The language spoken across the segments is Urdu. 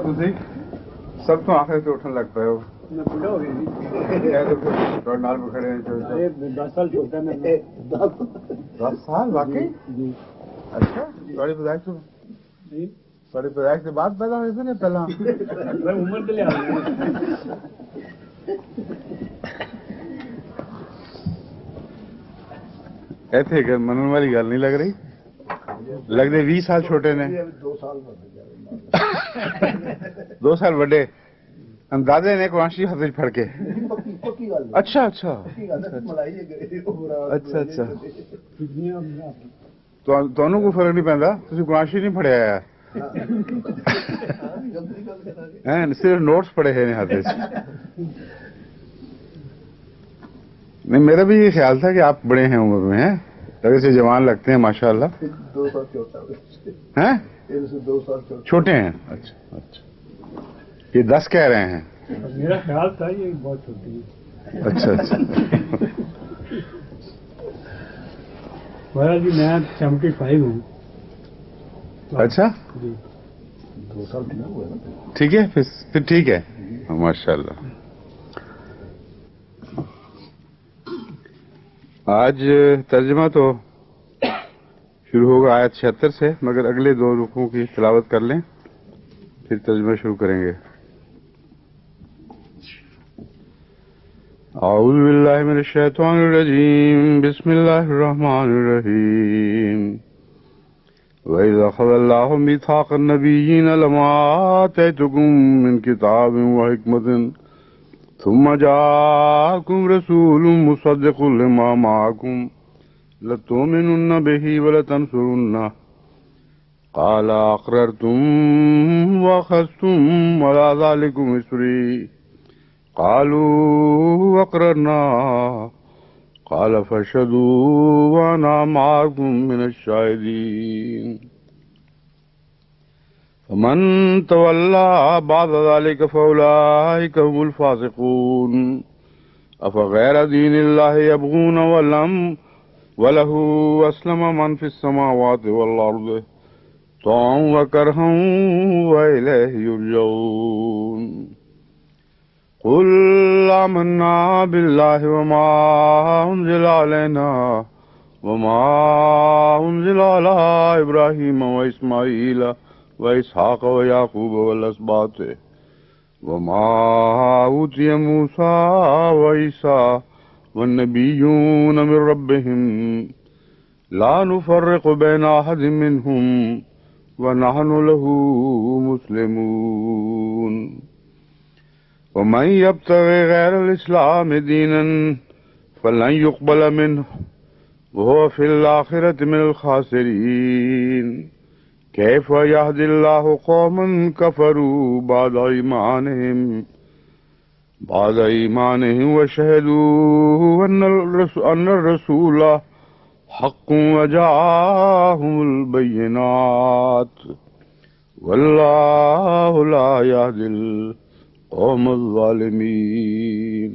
ਤੁਸੀਂ ਸਭ ਤੋਂ ਆਖਿਰ ਤੇ ਉੱਠਣ ਲੱਗ ਪਏ ਹੋ। میں بڑھا ہو گئی تھوڑے نال میں کھڑے ہیں 10 سال چھوٹا ہے میں 10 سال واقعی؟ جی اچھا تھوڑی پیدائش تو جی تھوڑی پیدائش کے بعد پیدا ہوئے تھے نا پہلا؟ میں عمر کے لحاظ سے کہتے کہ منن والی گل نہیں لگ رہی، لگتے 20 سال چھوٹے نے 2 سال بڑے اندازے نے کوانشی ہاتھ پھڑ کے. اچھا اچھا اچھا اچھا تمہیں کوئی فرق نہیں پہنتا، تھی کوانشی نہیں پڑھیا ہے، صرف نوٹس پڑھے ہیں ہاتھ. نہیں میرا بھی یہ خیال تھا کہ آپ بڑے ہیں عمر میں، ہیں لگے سے جوان لگتے ہیں ماشاء اللہ. 2 سال چھوٹا ہیں 2 سال چھوٹے ہیں. اچھا اچھا یہ 10 کہہ رہے ہیں. میرا خیال تھا یہ بہت چھوٹی ہے. اچھا اچھا جی میں 75 ہوں. اچھا جی 2 سال ٹھیک ہے پھر ٹھیک ہے ماشاء اللہ. آج ترجمہ تو شروع ہوگا آیت 76 سے، مگر اگلے 2 رکوع کی تلاوت کر لیں پھر ترجمہ شروع کریں گے. اعوذ باللہ من الشیطان الرجیم بسم اللہ الرحمن الرحیم. وَإِذْ أَخَذَ اللَّهُ مِيثَاقَ النَّبِيِّينَ لَمَا آتَيْتُكُم مِّن كِتَابٍ وَحِكْمَةٍ ثُمَّ جَاءَكُمْ رَسُولٌ مُّصَدِّقٌ لِّمَا مَعَكُمْ لَتُؤْمِنُنَّ بِهِ وَلَتَنصُرُنَّهُ قَالَ أَقْرَرْتُمْ وَأَخَذْتُمْ عَلَىٰ ذَٰلِكُمْ إِصْرِي قالوا أقررنا قال فاشهدوا وأنا معكم من الشاهدين. فمن تولى بعد ذلك فأولئك هم الفاسقون. أفغير دين الله يبغون وله أسلم من في السماوات والأرض طوعا وكرها وإليه يرجعون. قل آمنا بالله وما أنزل علينا وما أنزل على إبراهيم وإسماعيل وإسحاق ويعقوب والأسباط وما أوتي موسى وعيسى والنبيون من ربهم لا نفرق بين أحد منهم ونحن له مسلمون. ومن يبتغي غير الإسلام دينا فلن يقبل منه وهو في الآخرة من الخاسرين. كيف يهدي الله قوما كفروا بعد إيمانهم وشهدوا أن الرسول حق وجاءهم البينات والله لا يهدي قوم الظالمين.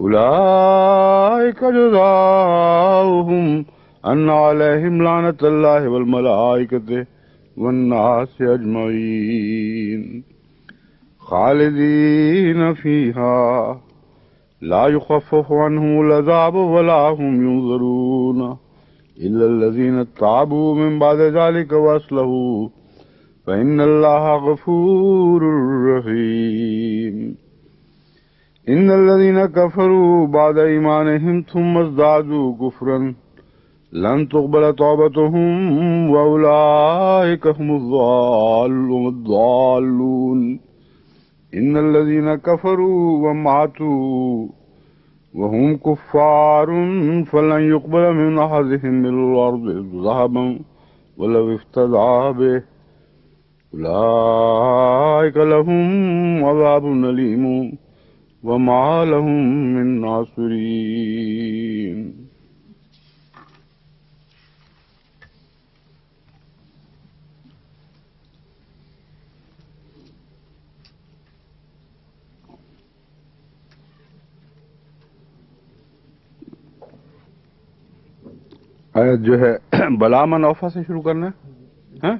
أولئك جزاؤهم أن عليهم لعنة الله والملائكة والناس أجمعين خالدين فيها لا يخفف عنهم العذاب ولا هم ينظرون إلا الذين تابوا من بعد ذلك وأصلحوا فإن الله غفور رحيم. إن الذين كفروا بعد إيمانهم ثم ازدادوا كفرا لن تقبل توبتهم وأولئك هم الضالون. إن الذين كفروا وماتوا وهم كفار فلن يقبل من أحدهم من الأرض ذهبا ولو افتدى به أولئك لهم عذاب أليم وما لهم من ناصرين. آیت جو ہے بلا من اوفا سے شروع کرنا ہے.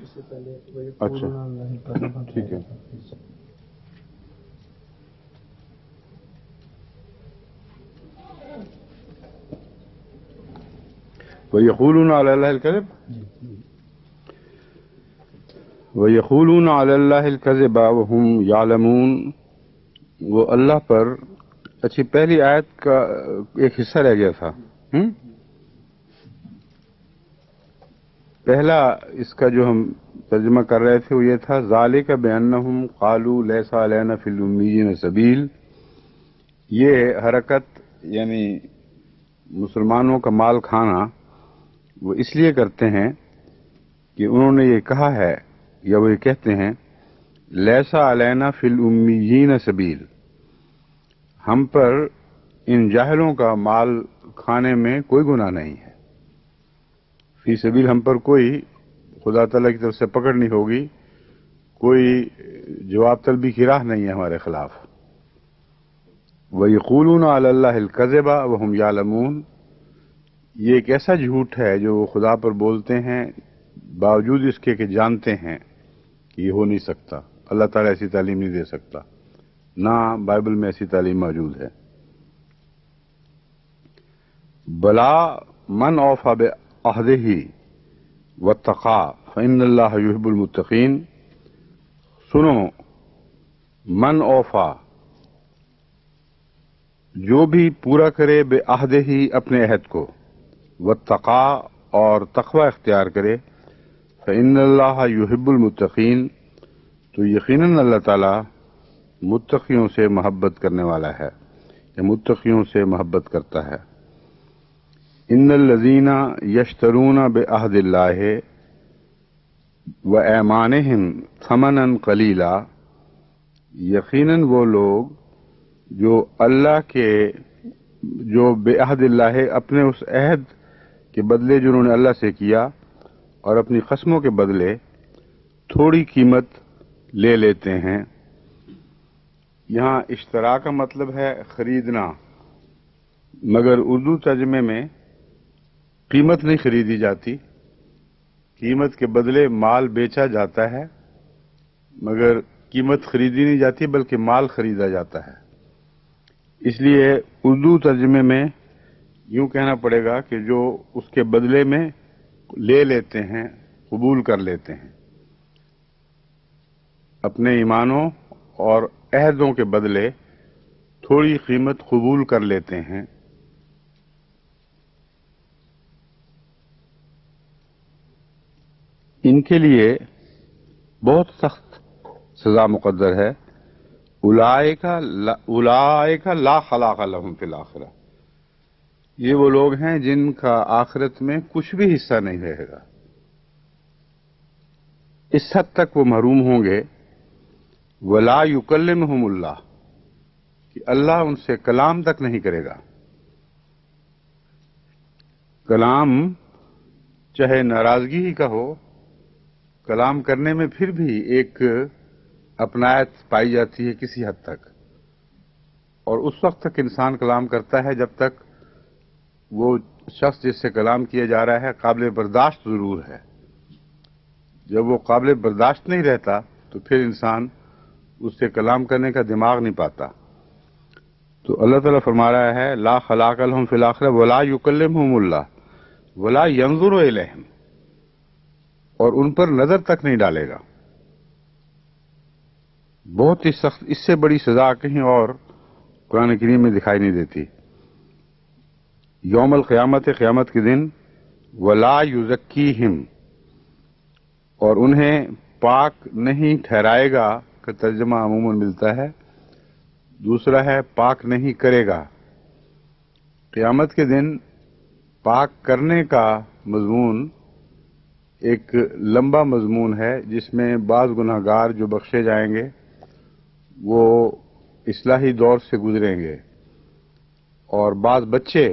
اچھا ٹھیک ہے. وَيَقُولُونَ عَلَى اللَّهِ الْكَذِبَ وَيَقُولُونَ عَلَى اللَّهِ الْكَذِبَ وَهُمْ يَعْلَمُونَ. وہ اللہ پر اچھی پہلی آیت کا ایک حصہ رہ گیا تھا. پہلا اس کا جو ہم ترجمہ کر رہے تھے وہ یہ تھا ذَلِكَ بِأَنَّهُمْ قَالُوا لَيْسَ عَلَيْنَا فِي الْأُمِّيِّينَ سَبِيلٌ. یہ حرکت یعنی مسلمانوں کا مال کھانا وہ اس لیے کرتے ہیں کہ انہوں نے یہ کہا ہے یا وہ یہ کہتے ہیں لیسا علینا فی الامیین سبیل، ہم پر ان جاہلوں کا مال کھانے میں کوئی گناہ نہیں ہے. فی سبیل ہم پر کوئی خدا تعالیٰ کی طرف سے پکڑ نہیں ہوگی، کوئی جواب طلبی کی راہ نہیں ہے ہمارے خلاف. وَيَقُولُونَ عَلَى اللَّهِ الْكَذِبَ وَهُمْ يَعْلَمُونَ. یہ ایک ایسا جھوٹ ہے جو وہ خدا پر بولتے ہیں باوجود اس کے کہ جانتے ہیں کہ یہ ہو نہیں سکتا. اللہ تعالیٰ ایسی تعلیم نہیں دے سکتا، نہ بائبل میں ایسی تعلیم موجود ہے. بلا من اوفى بعہدہ واتقى فإن اللہ يحب المتقین. سنو، من اوفا، جو بھی پورا کرے بعہدہ اپنے عہد کو، واتقى اور تقوی اختیار کرے، فإن اللہ يحب المتقین، تو یقیناً اللہ تعالیٰ متقیوں سے محبت کرنے والا ہے یا متقیوں سے محبت کرتا ہے. ان الذین یشترون بعہد اللہ وایمانہم ثمنا قلیلا. یقیناً وہ لوگ جو اللہ کے جو بعہد اللہ اپنے اس عہد کے بدلے جو انہوں نے اللہ سے کیا اور اپنی قسموں کے بدلے تھوڑی قیمت لے لیتے ہیں. یہاں اشترا کا مطلب ہے خریدنا، مگر اردو ترجمے میں قیمت نہیں خریدی جاتی، قیمت کے بدلے مال بیچا جاتا ہے، مگر قیمت خریدی نہیں جاتی بلکہ مال خریدا جاتا ہے. اس لیے اردو ترجمے میں یوں کہنا پڑے گا کہ جو اس کے بدلے میں لے لیتے ہیں، قبول کر لیتے ہیں، اپنے ایمانوں اور عہدوں کے بدلے تھوڑی قیمت قبول کر لیتے ہیں. ان کے لیے بہت سخت سزا مقدر ہے. اولئک لا خلاق لهم فی الآخرہ. یہ وہ لوگ ہیں جن کا آخرت میں کچھ بھی حصہ نہیں رہے گا. اس حد تک وہ محروم ہوں گے. ولا یکلمہم اللہ، کہ اللہ ان سے کلام تک نہیں کرے گا. کلام چاہے ناراضگی ہی کا ہو، کلام کرنے میں پھر بھی ایک اپنایت پائی جاتی ہے کسی حد تک، اور اس وقت تک انسان کلام کرتا ہے جب تک وہ شخص جس سے کلام کیا جا رہا ہے قابل برداشت ضرور ہے. جب وہ قابل برداشت نہیں رہتا تو پھر انسان اس سے کلام کرنے کا دماغ نہیں پاتا. تو اللہ تعالیٰ فرما رہا ہے لا خلاق لهم فی الآخرہ ولا یکلمہم اللہ ولا ینظر الیہم، اور ان پر نظر تک نہیں ڈالے گا. بہت ہی سخت، اس سے بڑی سزا کہیں اور قرآن کریم میں دکھائی نہیں دیتی. یوم القیامت، قیامت کے دن، ولا یزکیہم، اور انہیں پاک نہیں ٹھہرائے گا کا ترجمہ عموماً ملتا ہے. دوسرا ہے پاک نہیں کرے گا. قیامت کے دن پاک کرنے کا مضمون ایک لمبا مضمون ہے، جس میں بعض گناہ گار جو بخشے جائیں گے وہ اصلاحی دور سے گزریں گے، اور بعض بچے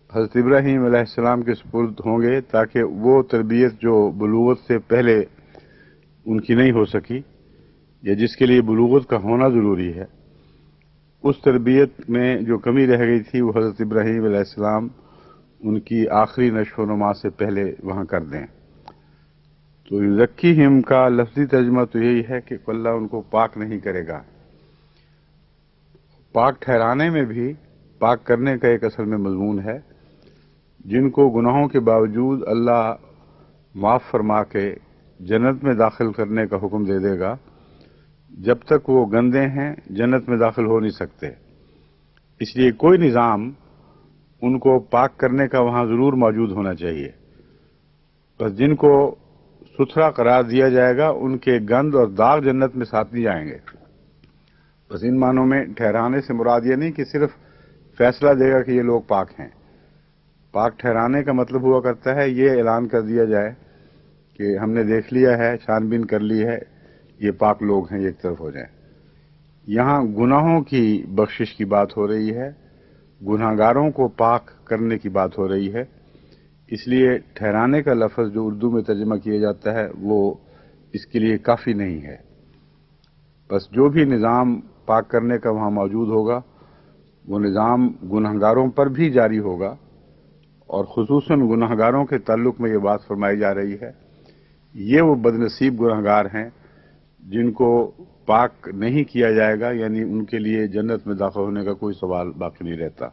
حضرت ابراہیم علیہ السلام کے سپرد ہوں گے تاکہ وہ تربیت جو بلوغت سے پہلے ان کی نہیں ہو سکی یا جس کے لیے بلوغت کا ہونا ضروری ہے، اس تربیت میں جو کمی رہ گئی تھی وہ حضرت ابراہیم علیہ السلام ان کی آخری نشو و نما سے پہلے وہاں کر دیں. تو یزکیہم کا لفظی ترجمہ تو یہی ہے کہ اللہ ان کو پاک نہیں کرے گا. پاک ٹھہرانے میں بھی پاک کرنے کا ایک اصل میں مضمون ہے. جن کو گناہوں کے باوجود اللہ معاف فرما کے جنت میں داخل کرنے کا حکم دے دے گا، جب تک وہ گندے ہیں جنت میں داخل ہو نہیں سکتے. اس لیے کوئی نظام ان کو پاک کرنے کا وہاں ضرور موجود ہونا چاہیے. بس جن کو ستھرا قرار دیا جائے گا ان کے گند اور داغ جنت میں ساتھ نہیں جائیں گے. بس ان معنوں میں ٹھہرانے سے مراد یہ نہیں کہ صرف فیصلہ دے گا کہ یہ لوگ پاک ہیں. پاک ٹھہرانے کا مطلب ہوا کرتا ہے یہ اعلان کر دیا جائے کہ ہم نے دیکھ لیا ہے، چھان بین کر لی ہے، یہ پاک لوگ ہیں، یہ ایک طرف ہو جائیں. یہاں گناہوں کی بخشش کی بات ہو رہی ہے، گناہگاروں کو پاک کرنے کی بات ہو رہی ہے. اس لیے ٹھہرانے کا لفظ جو اردو میں ترجمہ کیا جاتا ہے وہ اس کے لیے کافی نہیں ہے. بس جو بھی نظام پاک کرنے کا وہاں موجود ہوگا وہ نظام گناہگاروں پر بھی جاری ہوگا، اور خصوصاً گناہگاروں کے تعلق میں یہ بات فرمائی جا رہی ہے یہ وہ بدنصیب گناہگار ہیں جن کو پاک نہیں کیا جائے گا، یعنی ان کے لیے جنت میں داخل ہونے کا کوئی سوال باقی نہیں رہتا.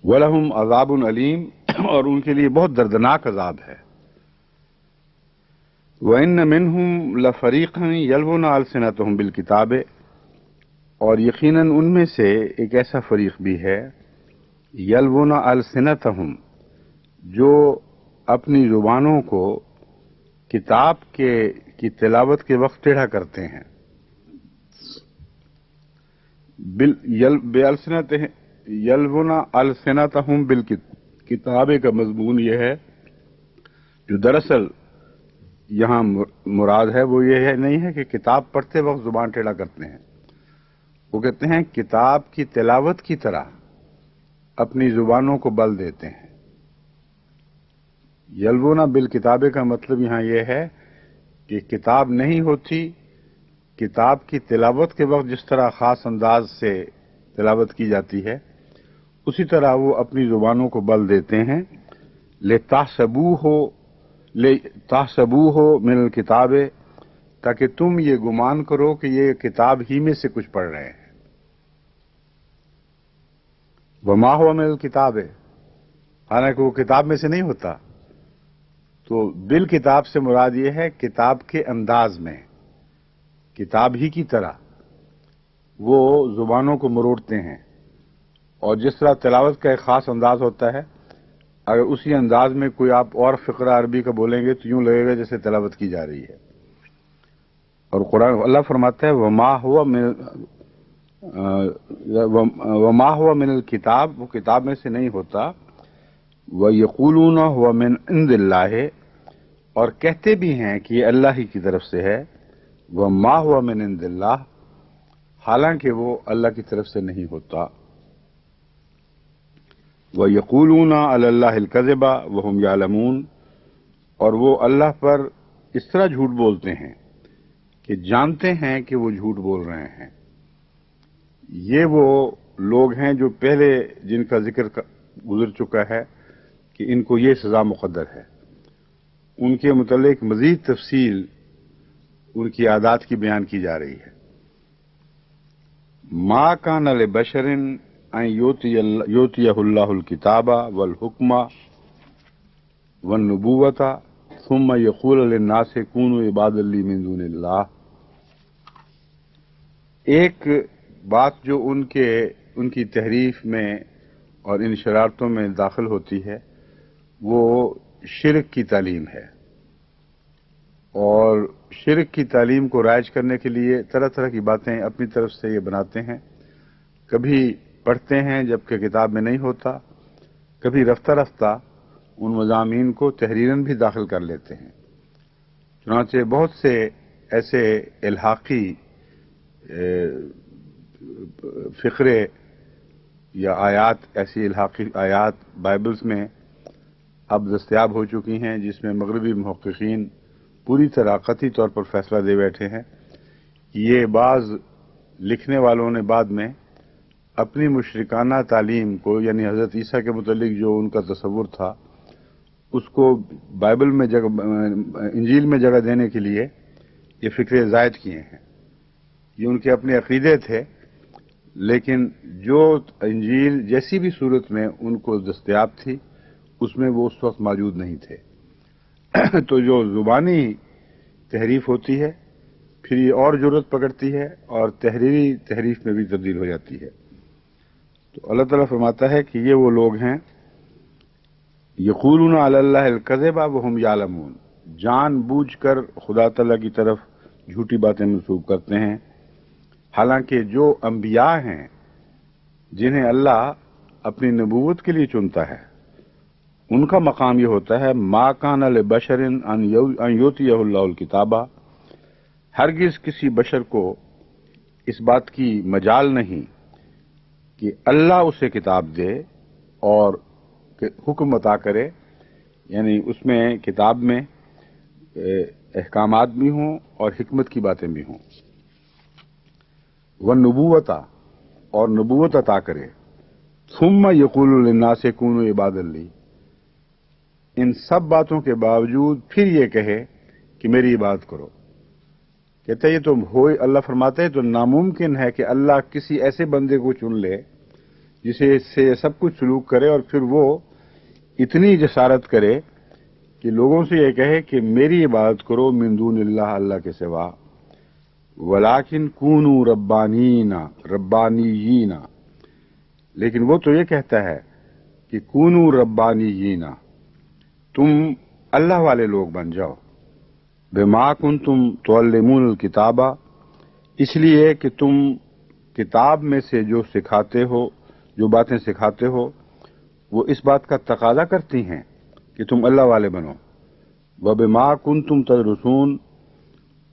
وَلَهُمْ عَذَابٌ عَلِيمٌ، اور ان کے لیے بہت دردناک عذاب ہے. وَإِنَّ مِنْهُمْ لَفَرِيقًا يَلْوُونَ أَلْسِنَتَهُمْ بِالْكِتَابِ، اور یقیناً ان میں سے ایک ایسا فریق بھی ہے یلوون السنتہم، جو اپنی زبانوں کو کتاب کی تلاوت کے وقت ٹیڑھا کرتے ہیں. یلوون السنتہم بالکتاب کا مضمون یہ ہے، جو دراصل یہاں مراد ہے وہ یہ ہے نہیں ہے کہ کتاب پڑھتے وقت زبان ٹیڑھا کرتے ہیں. وہ کہتے ہیں کتاب کی تلاوت کی طرح اپنی زبانوں کو بل دیتے ہیں. یلونا بالکتاب کا مطلب یہاں یہ ہے کہ کتاب نہیں ہوتی، کتاب کی تلاوت کے وقت جس طرح خاص انداز سے تلاوت کی جاتی ہے اسی طرح وہ اپنی زبانوں کو بل دیتے ہیں. لِتَحْسَبُوهُ مِنَ الْكِتَابِ، تاکہ تم یہ گمان کرو کہ یہ کتاب ہی میں سے کچھ پڑھ رہے ہیں. وَمَا هُوَ مِنَ الْكِتَابِ، حالانکہ وہ کتاب میں سے نہیں ہوتا. تو بالکتاب سے مراد یہ ہے کتاب کے انداز میں، کتاب ہی کی طرح وہ زبانوں کو مروڑتے ہیں. اور جس طرح تلاوت کا ایک خاص انداز ہوتا ہے، اگر اسی انداز میں کوئی آپ اور فقرہ عربی کا بولیں گے تو یوں لگے گا جیسے تلاوت کی جا رہی ہے. اور قرآن اللہ فرماتا ہے وَمَا هُوَ مِنَ الْكِتَابِ، وہ کتاب میں سے نہیں ہوتا. وَيَقُولُونَ هُوَ مِنْ عِنْدِ اللَّهِ، اور کہتے بھی ہیں کہ یہ اللہ ہی کی طرف سے ہے. وَمَا هُوَ مِنْ عِنْدِ اللَّهِ، حالانکہ وہ اللہ کی طرف سے نہیں ہوتا. وَيَقُولُونَ عَلَى اللَّهِ الْكَذِبَ وَهُمْ يَعْلَمُونَ، اور وہ اللہ پر اس طرح جھوٹ بولتے ہیں کہ جانتے ہیں کہ وہ جھوٹ بول رہے ہیں. یہ وہ لوگ ہیں جو پہلے جن کا ذکر گزر چکا ہے کہ ان کو یہ سزا مقدر ہے. ان کے متعلق مزید تفصیل ان کی عادات کی بیان کی جا رہی ہے. ما کان لبشر ان یؤتیہ اللہ الکتاب والحکم والنبوۃ ثم یقول للناس کونوا عبادا لی من دون اللہ. ایک بات جو ان کی تحریف میں اور ان شرارتوں میں داخل ہوتی ہے وہ شرک کی تعلیم ہے. اور شرک کی تعلیم کو رائج کرنے کے لیے طرح طرح کی باتیں اپنی طرف سے یہ بناتے ہیں. کبھی پڑھتے ہیں جبکہ کتاب میں نہیں ہوتا، کبھی رفتہ رفتہ ان مضامین کو تحریراً بھی داخل کر لیتے ہیں. چنانچہ بہت سے ایسے الحاقی فقرے یا آیات، ایسی الحاقی آیات بائبلز میں اب دستیاب ہو چکی ہیں جس میں مغربی محققین پوری طرح قطعی طور پر فیصلہ دے بیٹھے ہیں کہ یہ بعض لکھنے والوں نے بعد میں اپنی مشرکانہ تعلیم کو، یعنی حضرت عیسیٰ کے متعلق جو ان کا تصور تھا، اس کو بائبل میں جگہ، انجیل میں جگہ دینے کے لیے یہ فکرے زائد کیے ہیں. یہ ان کے اپنے عقیدے تھے، لیکن جو انجیل جیسی بھی صورت میں ان کو دستیاب تھی اس میں وہ اس وقت موجود نہیں تھے. تو جو زبانی تحریف ہوتی ہے پھر یہ اور جرت پکڑتی ہے اور تحریری تحریف میں بھی تبدیل ہو جاتی ہے. تو اللہ تعالیٰ فرماتا ہے کہ یہ وہ لوگ ہیں یقولون علی اللہ الکذب وہم یعلمون، جان بوجھ کر خدا تعالیٰ کی طرف جھوٹی باتیں منسوب کرتے ہیں، حالانکہ جو انبیاء ہیں جنہیں اللہ اپنی نبوت کے لیے چنتا ہے ان کا مقام یہ ہوتا ہے ما کان لبشر ان یؤتیہ اللہ الکتاب، ہرگز کسی بشر کو اس بات کی مجال نہیں کہ اللہ اسے کتاب دے اور حکم عطا کرے، یعنی اس میں کتاب میں احکامات بھی ہوں اور حکمت کی باتیں بھی ہوں. والنبوۃ، اور نبوت عطا کرے. ثم یقول للناس کونوا عبادا لی، ان سب باتوں کے باوجود پھر یہ کہے کہ میری عبادت کرو. کہتے یہ تو ہوئے، اللہ فرماتے ہیں تو ناممکن ہے کہ اللہ کسی ایسے بندے کو چن لے جسے اس سے سب کچھ سلوک کرے اور پھر وہ اتنی جسارت کرے کہ لوگوں سے یہ کہے کہ میری عبادت کرو من دون اللہ، اللہ کے سوا. ولیکن کونوا ربانیین، لیکن وہ تو یہ کہتا ہے کہ کونوا ربانیین، تم اللہ والے لوگ بن جاؤ. بما کنتم تعلمون الکتاب، اس لیے کہ تم کتاب میں سے جو سکھاتے ہو، جو باتیں سکھاتے ہو وہ اس بات کا تقاضا کرتی ہیں کہ تم اللہ والے بنو. وبما کنتم تدرسون،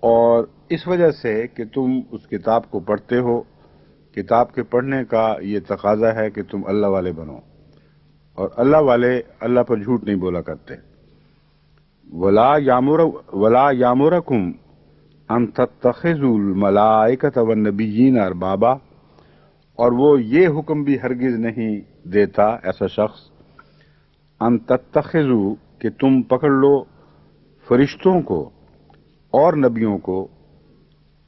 اور اس وجہ سے کہ تم اس کتاب کو پڑھتے ہو، کتاب کے پڑھنے کا یہ تقاضا ہے کہ تم اللہ والے بنو، اور اللہ والے اللہ پر جھوٹ نہیں بولا کرتے. ولا یامرکم ان تتخذوا الملائکۃ والنبیین اربابا، اور وہ یہ حکم بھی ہرگز نہیں دیتا ایسا شخص ان تتخذوا، کہ تم پکڑ لو فرشتوں کو اور نبیوں کو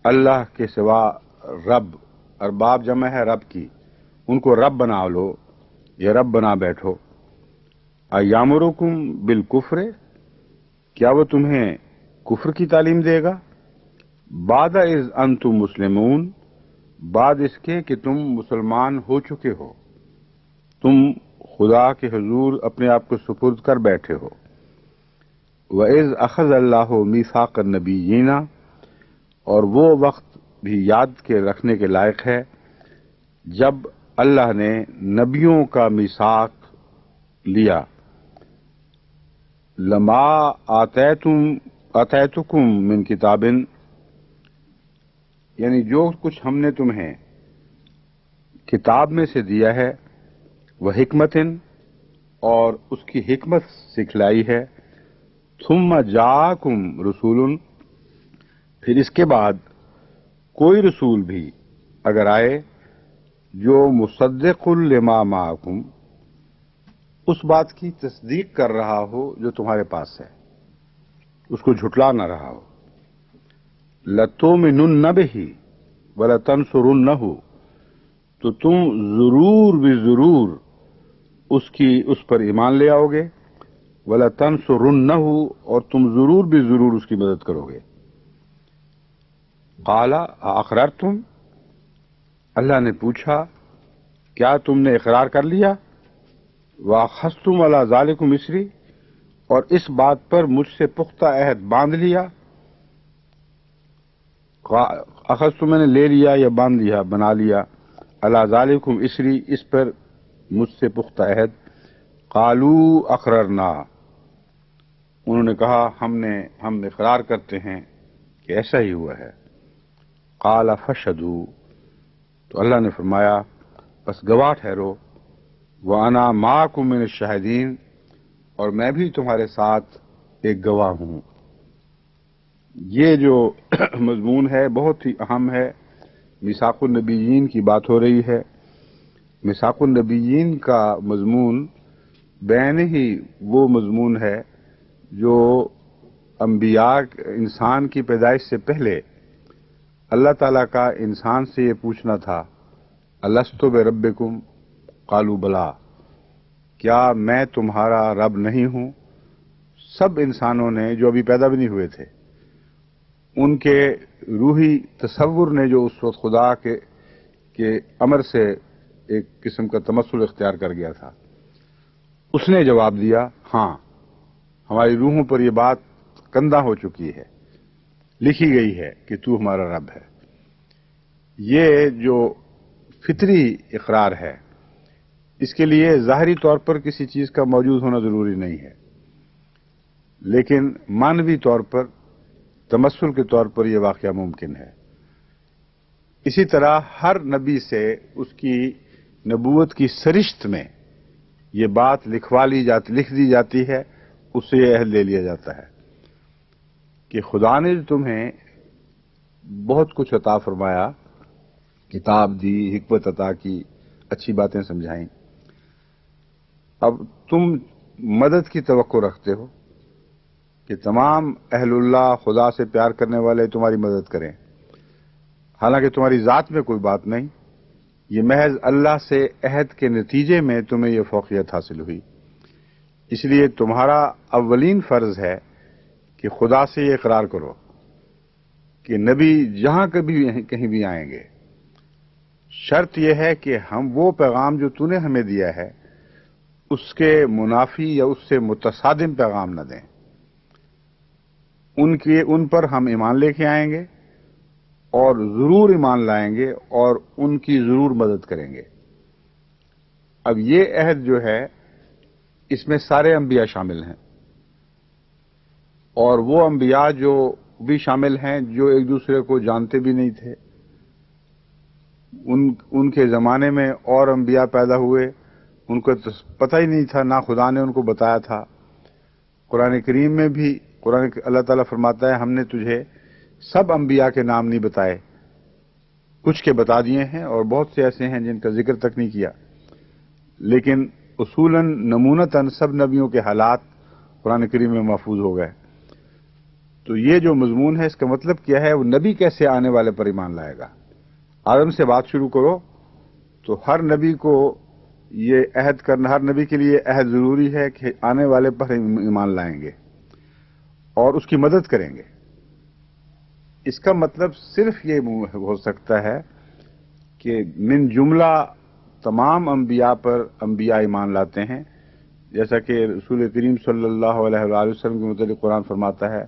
اللہ کے سوا رب. ارباب جمع ہے رب کی، ان کو رب بنا لو یا رب بنا بیٹھو. ایامرکم بالکفر، کیا وہ تمہیں کفر کی تعلیم دے گا؟ بعد اذ انتم مسلمون، بعد اس کے کہ تم مسلمان ہو چکے ہو، تم خدا کے حضور اپنے آپ کو سپرد کر بیٹھے ہو. وَإِذْ أَخَذَ اللَّهُ مِيثَاقَ النَّبِيِّينَ، اور وہ وقت بھی یاد کے رکھنے کے لائق ہے جب اللہ نے نبیوں کا میثاق لیا. لما آتیتکم من کتاب، یعنی جو کچھ ہم نے تمہیں کتاب میں سے دیا ہے، وہ حکمت، اور اس کی حکمت سکھلائی ہے. ثم جاءکم رسول، پھر اس کے بعد کوئی رسول بھی اگر آئے جو مصدق لما معکم، اس بات کی تصدیق کر رہا ہو جو تمہارے پاس ہے، اس کو جھٹلا نہ رہا ہو. لَتُؤْمِنُنَّ بِهِ وَلَتَنْصُرُنَّهُ، تو تم ضرور بھی ضرور اس پر ایمان لے آؤ گے. وَلَتَنْصُرُنَّهُ، اور تم ضرور بھی ضرور اس کی مدد کرو گے. قَالَ أَأَقْرَرْتُمْ، اللہ نے پوچھا کیا تم نے اقرار کر لیا؟ وَأَخَذْتُمْ عَلَى ذَلِكُمْ إِصْرِي، اور اس بات پر مجھ سے پختہ عہد باندھ لیا. اخذتم میں نے لے لیا یا باندھ لیا، بنا لیا. عَلَى ذَلِكُمْ إِصْرِي، اس پر مجھ سے پختہ عہد. قَالُوا أَقْرَرْنَا، انہوں نے کہا ہم اقرار کرتے ہیں کہ ایسا ہی ہوا ہے. قَالَ فَاشْهَدُوا، تو اللہ نے فرمایا بس گواہ ٹھہرو. وَأَنَا مَعَكُم مِّنَ الشَّاهِدِينَ، اور میں بھی تمہارے ساتھ ایک گواہ ہوں. یہ جو مضمون ہے بہت ہی اہم ہے. میثاق النبیین کی بات ہو رہی ہے، میثاق النبیین کا مضمون بین ہی وہ مضمون ہے جو انبیاء انسان کی پیدائش سے پہلے اللہ تعالیٰ کا انسان سے یہ پوچھنا تھا، الست بربکم قالوا بلا، کیا میں تمہارا رب نہیں ہوں؟ سب انسانوں نے جو ابھی پیدا بھی نہیں ہوئے تھے، ان کے روحی تصور نے جو اس وقت خدا کے امر سے ایک قسم کا تمثل اختیار کر گیا تھا، اس نے جواب دیا ہاں، ہماری روحوں پر یہ بات کندہ ہو چکی ہے، لکھی گئی ہے کہ تو ہمارا رب ہے۔ یہ جو فطری اقرار ہے، اس کے لیے ظاہری طور پر کسی چیز کا موجود ہونا ضروری نہیں ہے، لیکن معنوی طور پر، تمثل کے طور پر یہ واقعہ ممکن ہے۔ اسی طرح ہر نبی سے اس کی نبوت کی سرشت میں یہ بات لکھ دی جاتی ہے، اس سے یہ عہد لے لیا جاتا ہے کہ خدا نے تمہیں بہت کچھ عطا فرمایا، کتاب دی، حکمت عطا کی، اچھی باتیں سمجھائیں، اب تم مدد کی توقع رکھتے ہو کہ تمام اہل اللہ خدا سے پیار کرنے والے تمہاری مدد کریں، حالانکہ تمہاری ذات میں کوئی بات نہیں، یہ محض اللہ سے عہد کے نتیجے میں تمہیں یہ فوقیت حاصل ہوئی۔ اس لیے تمہارا اولین فرض ہے کہ خدا سے یہ اقرار کرو کہ نبی جہاں کہیں بھی آئیں گے، شرط یہ ہے کہ ہم وہ پیغام جو تو نے ہمیں دیا ہے اس کے منافی یا اس سے متصادم پیغام نہ دیں، ان پر ہم ایمان لے کے آئیں گے اور ضرور ایمان لائیں گے اور ان کی ضرور مدد کریں گے۔ اب یہ عہد جو ہے اس میں سارے انبیاء شامل ہیں، اور وہ انبیاء جو بھی شامل ہیں جو ایک دوسرے کو جانتے بھی نہیں تھے، ان کے زمانے میں اور انبیاء پیدا ہوئے، ان کو پتہ ہی نہیں تھا، نہ خدا نے ان کو بتایا تھا۔ قرآن کریم میں بھی اللہ تعالیٰ فرماتا ہے ہم نے تجھے سب انبیاء کے نام نہیں بتائے، کچھ کے بتا دیے ہیں اور بہت سے ایسے ہیں جن کا ذکر تک نہیں کیا، لیکن اصولاً نمونتاً سب نبیوں کے حالات قرآن کریم میں محفوظ ہو گئے۔ تو یہ جو مضمون ہے اس کا مطلب کیا ہے؟ وہ نبی کیسے آنے والے پر ایمان لائے گا؟ آدم سے بات شروع کرو تو ہر نبی کو یہ عہد کرنا، ہر نبی کے لیے عہد ضروری ہے کہ آنے والے پر ایمان لائیں گے اور اس کی مدد کریں گے۔ اس کا مطلب صرف یہ ہو سکتا ہے کہ من جملہ تمام انبیاء پر انبیاء ایمان لاتے ہیں، جیسا کہ رسول کریم صلی اللہ علیہ وآلہ وسلم کے متعلق قرآن فرماتا ہے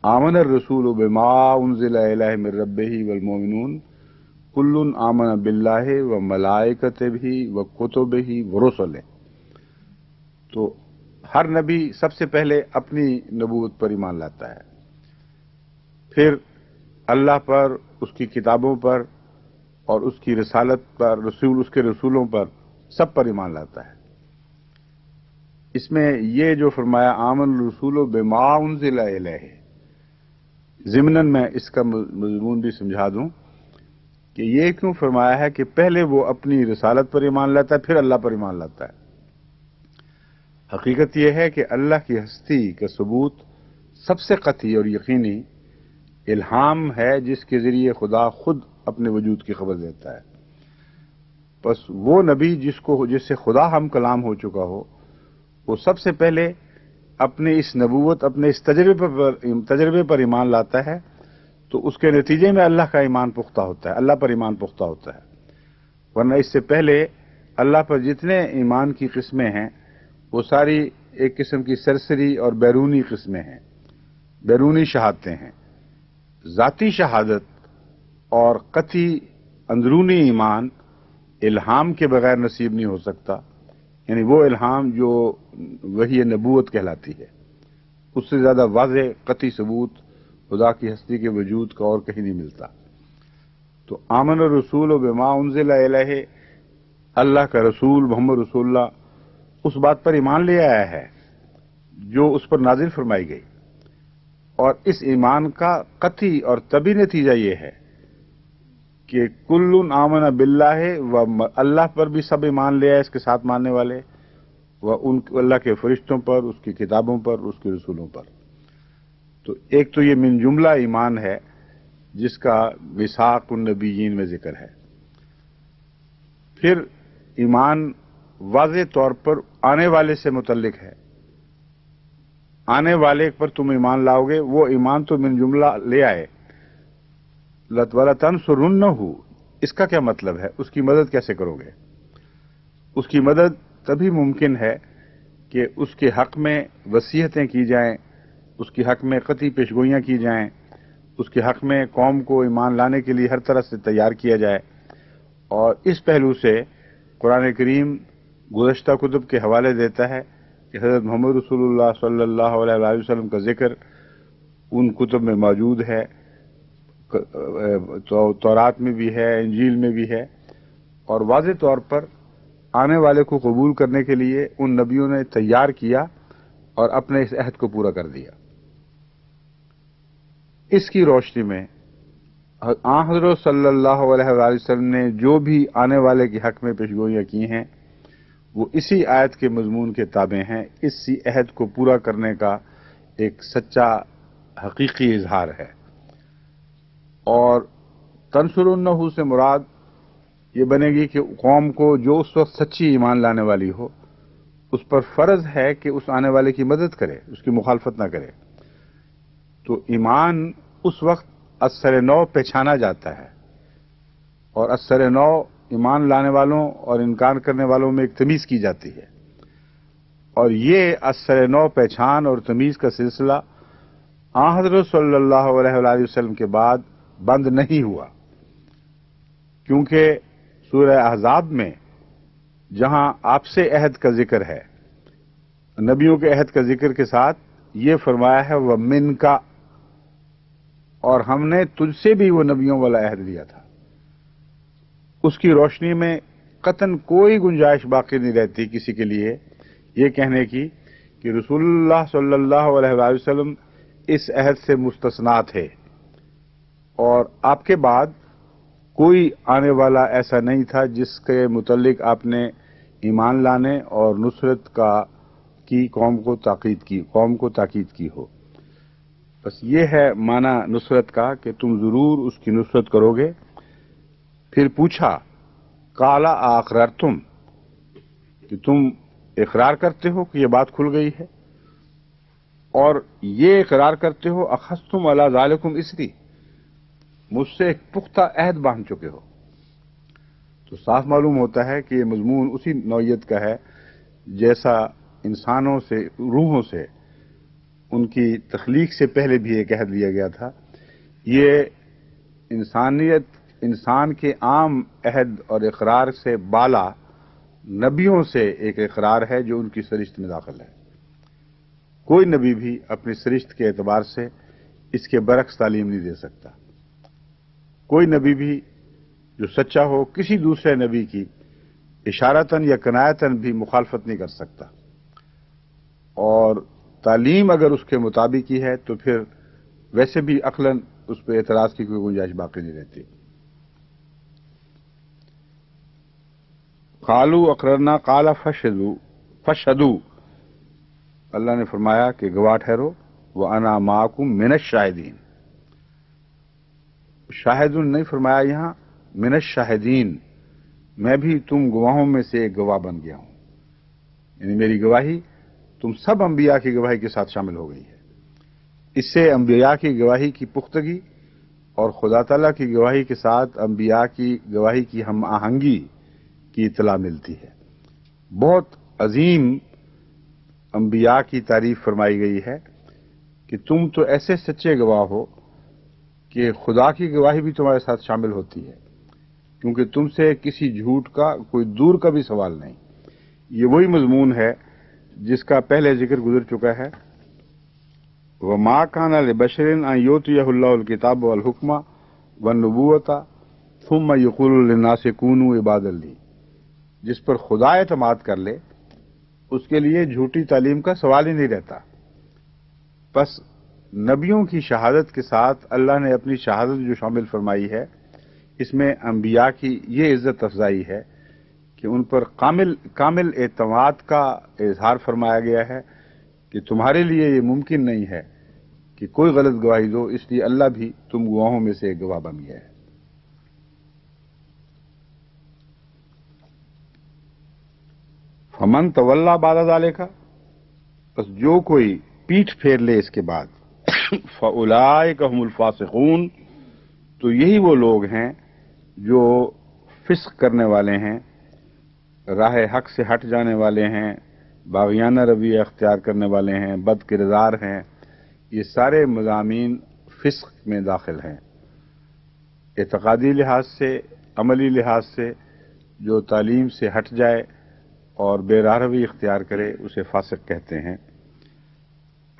آمن الرسول بما انزل الیہ من ربہ والمؤمنون کل آمن باللہ وملائکتہ وکتبہ ورسلہ۔ تو ہر نبی سب سے پہلے اپنی نبوت پر ایمان لاتا ہے، پھر اللہ پر، اس کی کتابوں پر اور اس کی رسالت پر، اس کے رسولوں پر، سب پر ایمان لاتا ہے۔ اس میں یہ جو فرمایا آمن الرسول بما انزل الیہ، ضمناً میں اس کا مضمون بھی سمجھا دوں کہ یہ کیوں فرمایا ہے کہ پہلے وہ اپنی رسالت پر ایمان لاتا ہے پھر اللہ پر ایمان لاتا ہے۔ حقیقت یہ ہے کہ اللہ کی ہستی کا ثبوت سب سے قطعی اور یقینی الہام ہے جس کے ذریعے خدا خود اپنے وجود کی خبر دیتا ہے۔ بس وہ نبی جس سے خدا ہم کلام ہو چکا ہو، وہ سب سے پہلے اپنے اس نبوت، اپنے اس تجربے پر ایمان لاتا ہے، تو اس کے نتیجے میں اللہ کا ایمان پختہ ہوتا ہے، اللہ پر ایمان پختہ ہوتا ہے۔ ورنہ اس سے پہلے اللہ پر جتنے ایمان کی قسمیں ہیں وہ ساری ایک قسم کی سرسری اور بیرونی قسمیں ہیں، بیرونی شہادتیں ہیں۔ ذاتی شہادت اور قطعی اندرونی ایمان الہام کے بغیر نصیب نہیں ہو سکتا، یعنی وہ الہام جو وحی نبوت کہلاتی ہے، اس سے زیادہ واضح قطعی ثبوت خدا کی ہستی کے وجود کا اور کہیں نہیں ملتا۔ تو آمن الرسول بما انزل الیہ، اللہ کا رسول محمد رسول اللہ اس بات پر ایمان لے آیا ہے جو اس پر نازل فرمائی گئی، اور اس ایمان کا قطعی اور طبی نتیجہ یہ ہے کہ کل آمن باللہ و اللہ پر بھی سب ایمان لے آئے اس کے ساتھ ماننے والے، ان اللہ کے فرشتوں پر، اس کی کتابوں پر، اس کے رسولوں پر. تو ایک تو یہ من جملہ ایمان ہے جس کا میثاق النبیین میں ذکر ہے. پھر ایمان واضح طور پر آنے والے سے متعلق ہے. آنے والے پر تم ایمان لاؤ گے، وہ ایمان تو من جملہ لے آئے. وَلَتَنْصُرُنَّهُ، اس کا کیا مطلب ہے؟ اس کی مدد کیسے کرو گے؟ اس کی مدد تبھی ممکن ہے کہ اس کے حق میں وصیتیں کی جائیں، اس کے حق میں قطعی پیشگوئیاں کی جائیں، اس کے حق میں قوم کو ایمان لانے کے لیے ہر طرح سے تیار کیا جائے. اور اس پہلو سے قرآن کریم گزشتہ کتب کے حوالے دیتا ہے کہ حضرت محمد رسول اللہ صلی اللہ علیہ وسلم کا ذکر ان کتب میں موجود ہے، تورات میں بھی ہے، انجیل میں بھی ہے، اور واضح طور پر آنے والے کو قبول کرنے کے لیے ان نبیوں نے تیار کیا اور اپنے اس عہد کو پورا کر دیا. اس کی روشنی میں حضرت صلی اللہ علیہ وسلم نے جو بھی آنے والے کے حق میں پیشگوئیاں کی ہیں وہ اسی آیت کے مضمون کے تابع ہیں. اسی عہد کو پورا کرنے کا ایک سچا حقیقی اظہار ہے. اور تنصرنہ سے مراد یہ بنے گی کہ قوم کو جو اس وقت سچی ایمان لانے والی ہو اس پر فرض ہے کہ اس آنے والے کی مدد کرے، اس کی مخالفت نہ کرے. تو ایمان اس وقت اثر نو پہچانا جاتا ہے، اور اثر نو ایمان لانے والوں اور انکار کرنے والوں میں ایک تمیز کی جاتی ہے. اور یہ اثر نو پہچان اور تمیز کا سلسلہ حضرت صلی اللہ علیہ وسلم کے بعد بند نہیں ہوا، کیونکہ سورہ احزاب میں جہاں آپ سے عہد کا ذکر ہے، نبیوں کے عہد کا ذکر کے ساتھ یہ فرمایا ہے وَمِن کا، اور ہم نے تجھ سے بھی وہ نبیوں والا عہد لیا تھا. اس کی روشنی میں قطعاً کوئی گنجائش باقی نہیں رہتی کسی کے لیے یہ کہنے کی کہ رسول اللہ صلی اللہ علیہ وسلم اس عہد سے مستثنا تھے، اور آپ کے بعد کوئی آنے والا ایسا نہیں تھا جس کے متعلق آپ نے ایمان لانے اور نصرت کی قوم کو تاکید کی ہو. بس یہ ہے معنی نصرت کا کہ تم ضرور اس کی نصرت کرو گے. پھر پوچھا قال اقررتم، کہ تم اقرار کرتے ہو کہ یہ بات کھل گئی ہے، اور یہ اقرار کرتے ہو اخذتم علی ذالکم اسری، مجھ سے ایک پختہ عہد باندھ چکے ہو. تو صاف معلوم ہوتا ہے کہ یہ مضمون اسی نوعیت کا ہے جیسا انسانوں سے، روحوں سے ان کی تخلیق سے پہلے بھی ایک عہد لیا گیا تھا. یہ انسان کے عام عہد اور اقرار سے بالا نبیوں سے ایک اقرار ہے جو ان کی سرشت میں داخل ہے. کوئی نبی بھی اپنی سرشت کے اعتبار سے اس کے برعکس تعلیم نہیں دے سکتا. کوئی نبی بھی جو سچا ہو کسی دوسرے نبی کی اشارتاً یا کنایتاً بھی مخالفت نہیں کر سکتا، اور تعلیم اگر اس کے مطابق ہی ہے تو پھر ویسے بھی عقلاً اس پہ اعتراض کی کوئی گنجائش باقی نہیں رہتی. قالوا اقررنا قال فاشهدوا، اللہ نے فرمایا کہ گواہ ٹھہرو، وانا معکم من الشاہدین. شاہدون نہیں فرمایا یہاں، من الشاہدین، میں بھی تم گواہوں میں سے ایک گواہ بن گیا ہوں. یعنی میری گواہی تم سب انبیاء کی گواہی کے ساتھ شامل ہو گئی ہے. اس سے انبیاء کی گواہی کی پختگی اور خدا تعالیٰ کی گواہی کے ساتھ انبیاء کی گواہی کی ہم آہنگی کی اطلاع ملتی ہے. بہت عظیم انبیاء کی تعریف فرمائی گئی ہے کہ تم تو ایسے سچے گواہ ہو کہ خدا کی گواہی بھی تمہارے ساتھ شامل ہوتی ہے، کیونکہ تم سے کسی جھوٹ کا کوئی دور کا بھی سوال نہیں. یہ وہی مضمون ہے جس کا پہلے ذکر گزر چکا ہے. وَمَا كَانَ لِبَشَرٍ أَن يُؤْتِيَهُ اللَّهُ الْكِتَابَ وَالْحُكْمَ وَالنُّبُوَّةَ ثُمَّ يَقُولُ لِلنَّاسِ كُونُوا عِبَادًا لِّي، جس پر خدا اعتماد کر لے اس کے لیے جھوٹی تعلیم کا سوال ہی نہیں رہتا. بس نبیوں کی شہادت کے ساتھ اللہ نے اپنی شہادت جو شامل فرمائی ہے اس میں انبیاء کی یہ عزت افزائی ہے کہ ان پر کامل اعتماد کا اظہار فرمایا گیا ہے کہ تمہارے لیے یہ ممکن نہیں ہے کہ کوئی غلط گواہی دو، اس لیے اللہ بھی تم گواہوں میں سے ایک گواہ بن گیا ہے۔ فمن تولا بعد ذالک، بس جو کوئی پیٹھ پھیر لے اس کے بعد، فاولئک هم الفاسقون، تو یہی وہ لوگ ہیں جو فسق کرنے والے ہیں، راہ حق سے ہٹ جانے والے ہیں، باغیانہ رویہ اختیار کرنے والے ہیں، بد کردار ہیں۔ یہ سارے مضامین فسق میں داخل ہیں۔ اعتقادی لحاظ سے، عملی لحاظ سے جو تعلیم سے ہٹ جائے اور بے راہ روی اختیار کرے اسے فاسق کہتے ہیں۔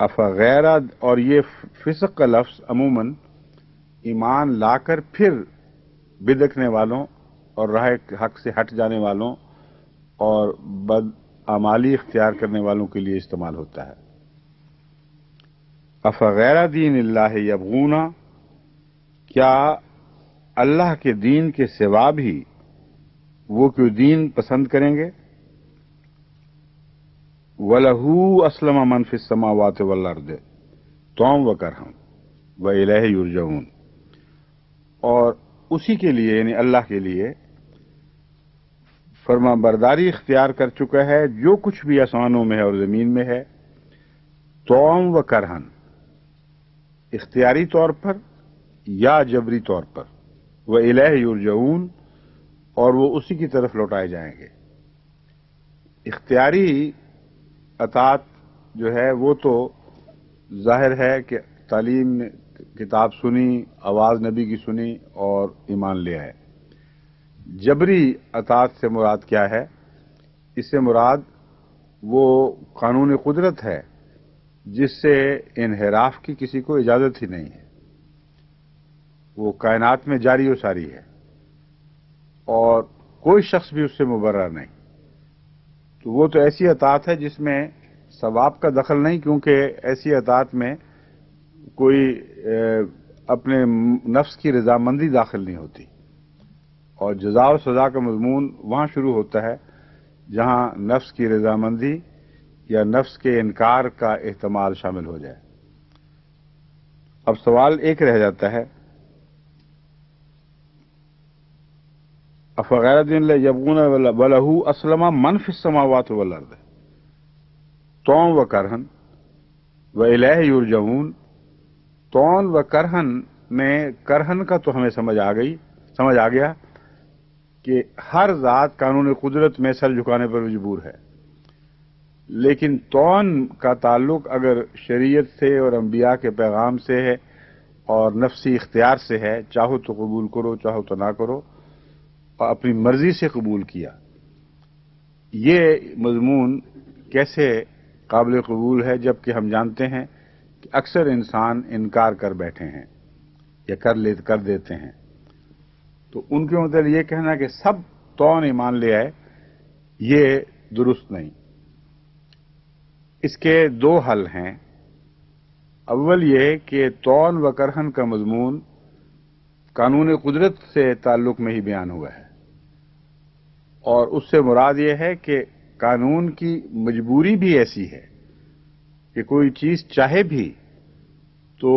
افغیر، اور یہ فسق کا لفظ عموماً ایمان لا کر پھر بدکنے والوں اور راہ حق سے ہٹ جانے والوں اور بد اعمالی اختیار کرنے والوں کے لیے استعمال ہوتا ہے۔ افغیر دین اللہ یبغون، کیا اللہ کے دین کے سوا بھی وہ کوئی دین پسند کریں گے؟ وَلَهُ أَسْلَمَ مَنْ فِي السَّمَاوَاتِ وَالْأَرْضِ طَوْعًا وَكَرْهًا وَإِلَيْهِ يُرْجَعُونَ، اور اسی کے لیے یعنی اللہ کے لیے فرما برداری اختیار کر چکا ہے جو کچھ بھی آسمانوں میں ہے اور زمین میں ہے، طَوْعًا وَكَرْهًا، اختیاری طور پر یا جبری طور پر، وَإِلَيْهِ يُرْجَعُونَ، اور وہ اسی کی طرف لوٹائے جائیں گے۔ اختیاری اطاعت جو ہے وہ تو ظاہر ہے کہ تعلیم کتاب سنی، آواز نبی کی سنی اور ایمان لے آئے۔ جبری اطاعت سے مراد کیا ہے؟ اس سے مراد وہ قانون قدرت ہے جس سے انحراف کی کسی کو اجازت ہی نہیں ہے، وہ کائنات میں جاری و ساری ہے اور کوئی شخص بھی اس سے مبرر نہیں۔ تو وہ تو ایسی اطاعت ہے جس میں ثواب کا دخل نہیں، کیونکہ ایسی اطاعت میں کوئی اپنے نفس کی رضامندی داخل نہیں ہوتی، اور جزا و سزا کا مضمون وہاں شروع ہوتا ہے جہاں نفس کی رضامندی یا نفس کے انکار کا احتمال شامل ہو جائے۔ اب سوال ایک رہ جاتا ہے، افغیر دین اللہ یبغون وَلَهُ أَسْلَمَ مَنْ فِي السَّمَاوَاتِ وَالْأَرْضِ طَوْعًا وَكَرْهًا وَإِلَيْهِ يُرْجَعُونَ۔ طَوْعًا وَكَرْهًا میں کرہن کا تو ہمیں سمجھ آ گیا کہ ہر ذات قانون قدرت میں سر جھکانے پر مجبور ہے، لیکن طعن کا تعلق اگر شریعت سے اور انبیاء کے پیغام سے ہے اور نفسی اختیار سے ہے، چاہو تو قبول کرو چاہو تو نہ کرو، اور اپنی مرضی سے قبول کیا، یہ مضمون کیسے قابل قبول ہے جبکہ ہم جانتے ہیں کہ اکثر انسان انکار کر بیٹھے ہیں یا کر دیتے ہیں۔ تو ان کے مطلب یہ کہنا کہ سب طعن ایمان لے آئے، یہ درست نہیں۔ اس کے دو حل ہیں۔ اول یہ کہ طعن و کرہن کا مضمون قانون قدرت سے تعلق میں ہی بیان ہوا ہے، اور اس سے مراد یہ ہے کہ قانون کی مجبوری بھی ایسی ہے کہ کوئی چیز چاہے بھی تو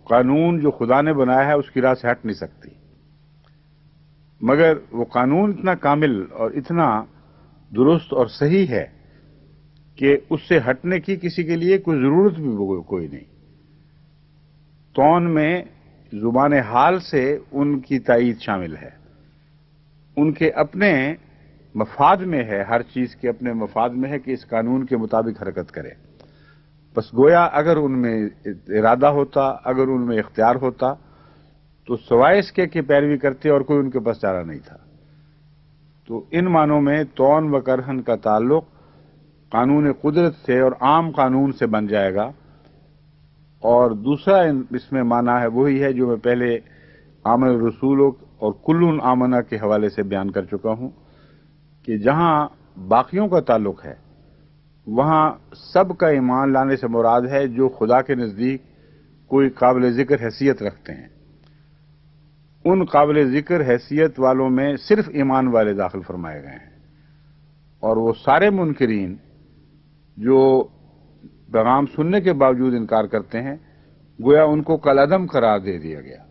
قانون جو خدا نے بنایا ہے اس کی راہ سے ہٹ نہیں سکتی، مگر وہ قانون اتنا کامل اور اتنا درست اور صحیح ہے کہ اس سے ہٹنے کی کسی کے لیے کوئی ضرورت بھی کوئی نہیں۔ طعن میں زبان حال سے ان کی تائید شامل ہے، ان کے اپنے مفاد میں ہے، ہر چیز کے اپنے مفاد میں ہے کہ اس قانون کے مطابق حرکت کرے۔ بس گویا اگر ان میں ارادہ ہوتا، اگر ان میں اختیار ہوتا تو سوائے اس کے کہ پیروی کرتے اور کوئی ان کے پاس چارہ نہیں تھا۔ تو ان معنوں میں طعن و کرہن کا تعلق قانون قدرت سے اور عام قانون سے بن جائے گا، اور دوسرا اس میں معنی ہے وہی ہے جو میں پہلے آمن الرسول اور کل آمنہ کے حوالے سے بیان کر چکا ہوں کہ جہاں باقیوں کا تعلق ہے وہاں سب کا ایمان لانے سے مراد ہے جو خدا کے نزدیک کوئی قابل ذکر حیثیت رکھتے ہیں، ان قابل ذکر حیثیت والوں میں صرف ایمان والے داخل فرمائے گئے ہیں، اور وہ سارے منکرین جو پیغام سننے کے باوجود انکار کرتے ہیں گویا ان کو کالعدم قرار دے دیا گیا،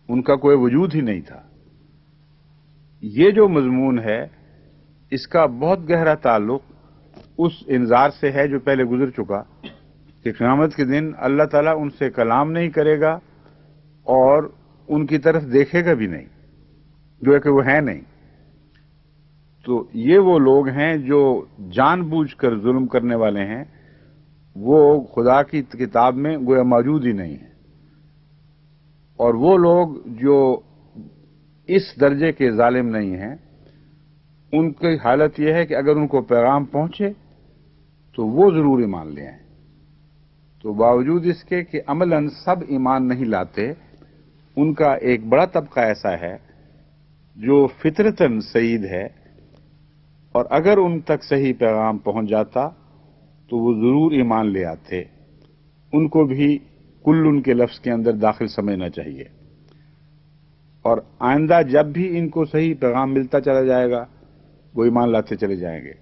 ان کا کوئی وجود ہی نہیں تھا۔ یہ جو مضمون ہے اس کا بہت گہرا تعلق اس انذار سے ہے جو پہلے گزر چکا کہ قیامت کے دن اللہ تعالیٰ ان سے کلام نہیں کرے گا اور ان کی طرف دیکھے گا بھی نہیں، جو ہے کہ وہ ہے نہیں۔ تو یہ وہ لوگ ہیں جو جان بوجھ کر ظلم کرنے والے ہیں، وہ خدا کی کتاب میں گویا موجود ہی نہیں ہے، اور وہ لوگ جو اس درجے کے ظالم نہیں ہیں ان کی حالت یہ ہے کہ اگر ان کو پیغام پہنچے تو وہ ضرور ایمان لے آئیں۔ تو باوجود اس کے کہ عملاً سب ایمان نہیں لاتے، ان کا ایک بڑا طبقہ ایسا ہے جو فطرتاً سعید ہے، اور اگر ان تک صحیح پیغام پہنچ جاتا تو وہ ضرور ایمان لے آتے۔ ان کو بھی کل کے لفظ کے اندر داخل سمجھنا چاہیے، اور آئندہ جب بھی ان کو صحیح پیغام ملتا چلا جائے گا وہ ایمان لاتے چلے جائیں گے۔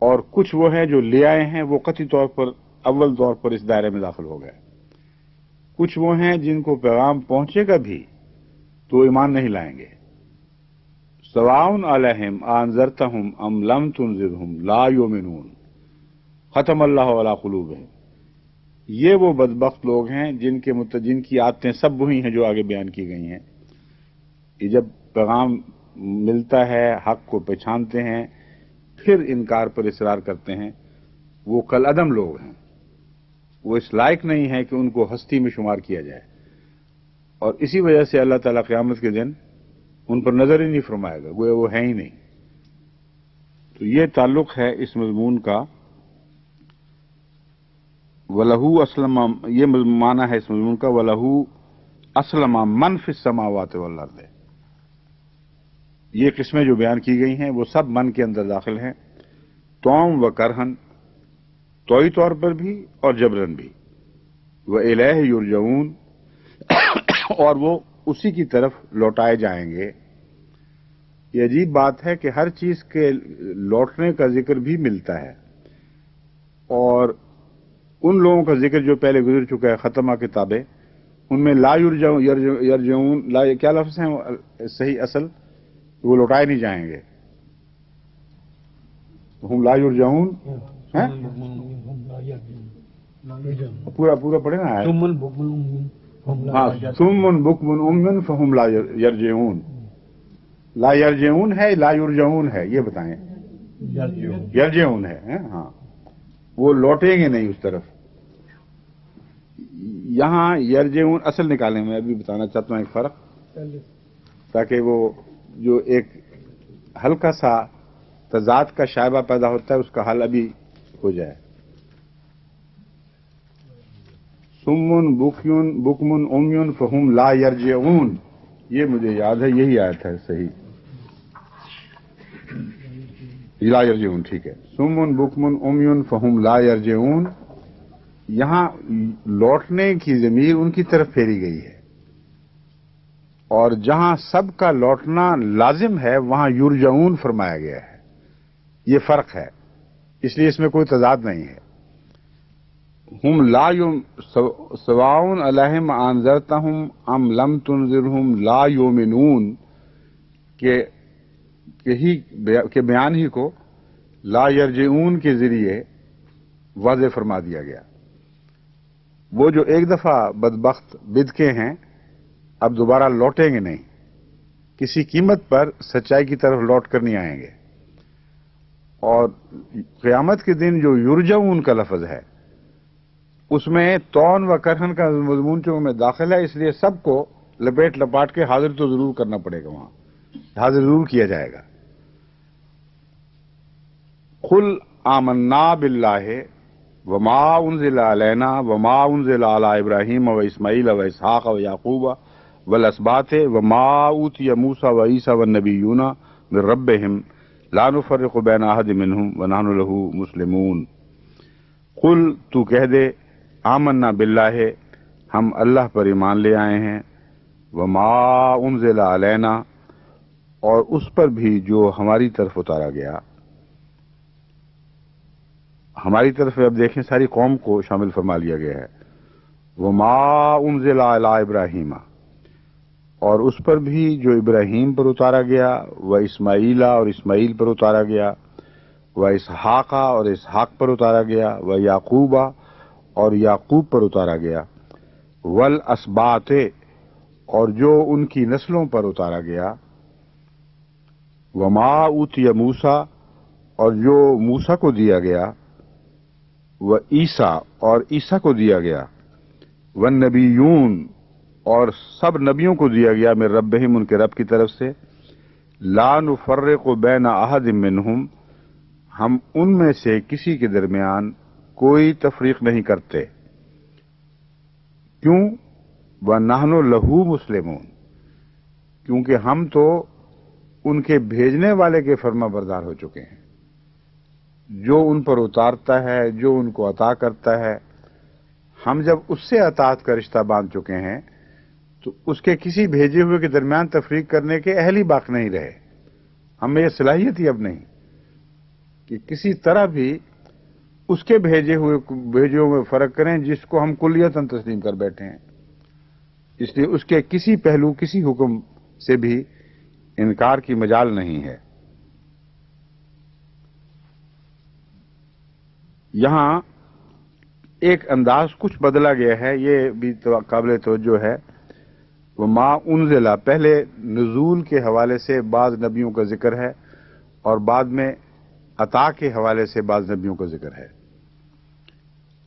اور کچھ وہ ہیں جو لے آئے ہیں، وہ قطعی طور پر اول طور پر اس دائرے میں داخل ہو گئے۔ کچھ وہ ہیں جن کو پیغام پہنچے گا بھی تو ایمان نہیں لائیں گے۔ سواء علیہم انذرتہم ام لم تنذرہم لا یؤمنون ختم اللہ علی قلوبہم۔ یہ وہ بدبخت لوگ ہیں جن کی عادتیں سب وہی ہیں جو آگے بیان کی گئی ہیں۔ یہ جب پیغام ملتا ہے، حق کو پہچانتے ہیں، پھر انکار پر اصرار کرتے ہیں، وہ کالعدم لوگ ہیں، وہ اس لائق نہیں ہے کہ ان کو ہستی میں شمار کیا جائے، اور اسی وجہ سے اللہ تعالیٰ قیامت کے دن ان پر نظر ہی نہیں فرمائے گا، گویا وہ ہیں ہی نہیں۔ تو یہ تعلق ہے اس مضمون کا۔ وَلَهُ أَسْلَمَ، یہ معنی ہے اس مضمون کا، وَلَهُ أَسْلَمَ مَنْ فِي السَّمَاوَاتِ وَالْأَرْضِ۔ یہ قسمیں جو بیان کی گئی ہیں وہ سب من کے اندر داخل ہیں، طوعاً و کرہن، طوعی طور پر بھی اور جبراً بھی، وَإِلَيْهِ يُرْجَعُونَ، اور وہ اسی کی طرف لوٹائے جائیں گے۔ یہ عجیب بات ہے کہ ہر چیز کے لوٹنے کا ذکر بھی ملتا ہے، اور ان لوگوں کا ذکر جو پہلے گزر چکا ہے ختمہ کتابیں، ان میں لا یرجعون، لا کیا لفظ ہیں صحیح اصل؟ وہ لوٹائے نہیں جائیں گے، ہم لا یرجعون، پورا پڑھے نا ہے، ہاں صم بکم عمی فہم لا یرجعون۔ لا یرجعون ہے لا یرجعون ہے، یہ بتائیں؟ یرجعون ہے، ہاں، وہ لوٹیں گے نہیں اس طرف۔ یہاں یرجعون اصل نکالنے میں ابھی بتانا چاہتا ہوں ایک فرق، تاکہ وہ جو ایک ہلکا سا تضاد کا شائبہ پیدا ہوتا ہے اس کا حل ابھی ہو جائے۔ صم بکم عمی فہم لا یرجعون، یہ مجھے یاد ہے، یہی آیت ہے صحیح، لا یرجعون، ٹھیک ہے۔ صم بکم عمی فہم لا یرجعون، یہاں لوٹنے کی ضمیر ان کی طرف پھیری گئی ہے، اور جہاں سب کا لوٹنا لازم ہے وہاں یرجعون فرمایا گیا ہے۔ یہ فرق ہے، اس لیے اس میں کوئی تضاد نہیں ہے۔ ہم لا سواء علیہم انذرتہم ام لم تنذرہم لا یؤمنون کے بیان ہی کو لا یرجعون کے ذریعے واضح فرما دیا گیا۔ وہ جو ایک دفعہ بدبخت بدکے ہیں اب دوبارہ لوٹیں گے نہیں، کسی قیمت پر سچائی کی طرف لوٹ کر نہیں آئیں گے۔ اور قیامت کے دن جو یرجعون کا لفظ ہے اس میں طوعاً و کرہن کا مضمون چونکہ میں داخل ہے، اس لیے سب کو لپیٹ لپاٹ کے حاضر تو ضرور کرنا پڑے گا، وہاں حاضر ضرور کیا جائے گا۔ قل آمنا باللہ وما انزل علینا وما انزل علی ابراہیم و اسماعیل و اسحاق و یعقوب والاسباط وما اوتی موسیٰ و عیسیٰ والنبیون من ربہم لا نفرق بین احد منہم ونحن لہ مسلمون۔ قل، تو کہہ دے، آمنا باللہ، ہم اللہ پر ایمان لے آئے ہیں، وما انزل علینا، اور اس پر بھی جو ہماری طرف اتارا گیا. ہماری طرف اب دیکھیں ساری قوم کو شامل فرما لیا گیا ہے. وما انزل علی ابراہیم، اور اس پر بھی جو ابراہیم پر اتارا گیا، و اسماعیل، اور اسماعیل پر اتارا گیا، و اسحاق، اور اسحاق پر اتارا گیا، و یعقوب، اور یعقوب پر اتارا گیا، والاسباط، اور جو ان کی نسلوں پر اتارا گیا، وما اوتی موسیٰ، اور جو موسیٰ کو دیا گیا، و عیسیٰ، اور عیسیٰ کو دیا گیا، والنبیون، اور سب نبیوں کو دیا گیا، من ربہم، ان کے رب کی طرف سے، لا نفرق بین احد منہم، ہم ان میں سے کسی کے درمیان کوئی تفریق نہیں کرتے. کیوں؟ وَنَحْنُ لَهُ مُسْلِمُونَ، کیونکہ ہم تو ان کے بھیجنے والے کے فرما بردار ہو چکے ہیں. جو ان پر اتارتا ہے، جو ان کو عطا کرتا ہے، ہم جب اس سے اطاعت کا رشتہ باندھ چکے ہیں تو اس کے کسی بھیجے ہوئے کے درمیان تفریق کرنے کے اہل ہی باقی نہیں رہے. ہمیں یہ صلاحیت ہی اب نہیں کہ کسی طرح بھی اس کے بھیجے ہوئے میں فرق کریں جس کو ہم کلیتاً تسلیم کر بیٹھے ہیں. اس لیے اس کے کسی پہلو، کسی حکم سے بھی انکار کی مجال نہیں ہے. یہاں ایک انداز کچھ بدلا گیا ہے، یہ بھی قابل توجہ ہے. وما انزل، پہلے نزول کے حوالے سے بعض نبیوں کا ذکر ہے، اور بعد میں عطا کے حوالے سے بعض نبیوں کا ذکر ہے.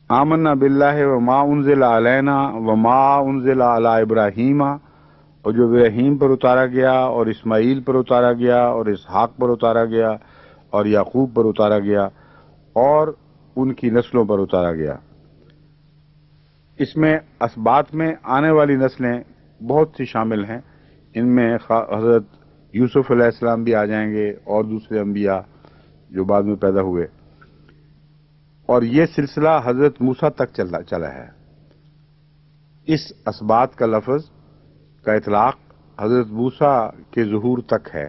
آمنا باللہ وما انزل علینا وما انزل علی ابراہیم، اور جو ابراہیم پر اتارا گیا، اور اسماعیل پر اتارا گیا، اور اسحاق پر اتارا گیا، اور یعقوب پر اتارا گیا، اور ان کی نسلوں پر اتارا گیا. اس میں اسباط میں آنے والی نسلیں بہت سی شامل ہیں. ان میں حضرت یوسف علیہ السلام بھی آ جائیں گے، اور دوسرے انبیاء جو بعد میں پیدا ہوئے، اور یہ سلسلہ حضرت موسیٰ تک چلا ہے. اس اسباط کا لفظ کا اطلاق حضرت موسیٰ کے ظہور تک ہے،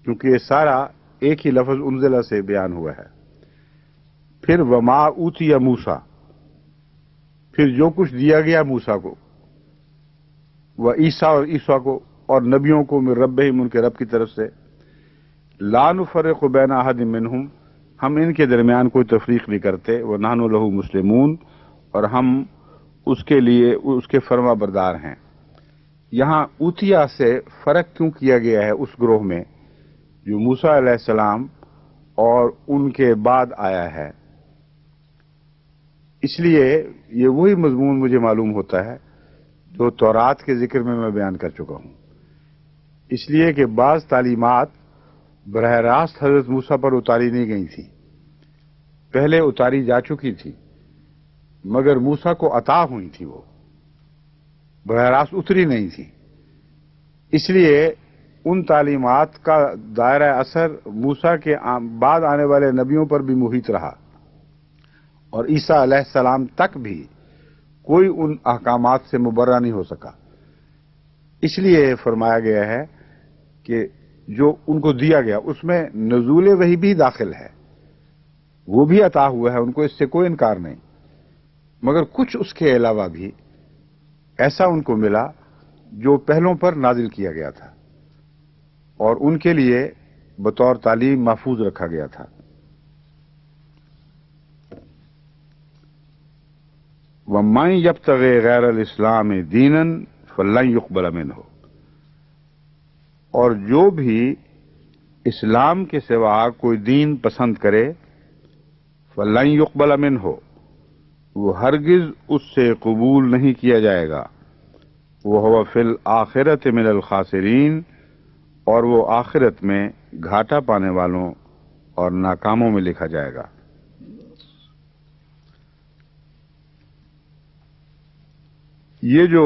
کیونکہ یہ سارا ایک ہی لفظ انزلہ سے بیان ہوا ہے. پھر وما اوتی موسیٰ، پھر جو کچھ دیا گیا موسیٰ کو، و عیسیٰ، اور عیسیٰ کو، اور نبیوں کو، من ربہم، ان کے رب کی طرف سے، لا نفرق بین احد منہم، ہم ان کے درمیان کوئی تفریق نہیں کرتے. وَنَحْنُ لَهُ مُسْلِمُونَ، اور ہم اس کے لیے اس کے فرما بردار ہیں. یہاں اوتیا سے فرق کیوں کیا گیا ہے اس گروہ میں جو موسیٰ علیہ السلام اور ان کے بعد آیا ہے؟ اس لیے یہ وہی مضمون مجھے معلوم ہوتا ہے جو تورات کے ذکر میں بیان کر چکا ہوں. اس لیے کہ بعض تعلیمات براہ راست حضرت موسیٰ پر اتاری نہیں گئی تھی، پہلے اتاری جا چکی تھی، مگر موسیٰ کو عطا ہوئی تھی، وہ براہ راست اتری نہیں تھی. اس لیے ان تعلیمات کا دائرہ اثر موسیٰ کے بعد آنے والے نبیوں پر بھی محیط رہا، اور عیسیٰ علیہ السلام تک بھی کوئی ان احکامات سے مبرہ نہیں ہو سکا. اس لیے فرمایا گیا ہے کہ جو ان کو دیا گیا اس میں نزول وحی بھی داخل ہے، وہ بھی عطا ہوا ہے ان کو، اس سے کوئی انکار نہیں، مگر کچھ اس کے علاوہ بھی ایسا ان کو ملا جو پہلوں پر نازل کیا گیا تھا اور ان کے لیے بطور تعلیم محفوظ رکھا گیا تھا. وَمَن يَبْتَغِ غَيْرَ الْإِسْلَامِ دِينًا فَلَن يُقْبَلَ مِنْهُ، اور جو بھی اسلام کے سوا کوئی دین پسند کرے، فَلَن يُقْبَلَ مِنْهُ، وہ ہرگز اس سے قبول نہیں کیا جائے گا. وَهُوَ فِي الْآخِرَةِ مِنَ الْخَاسِرِينَ، اور وہ آخرت میں گھاٹا پانے والوں اور ناکاموں میں لکھا جائے گا. یہ جو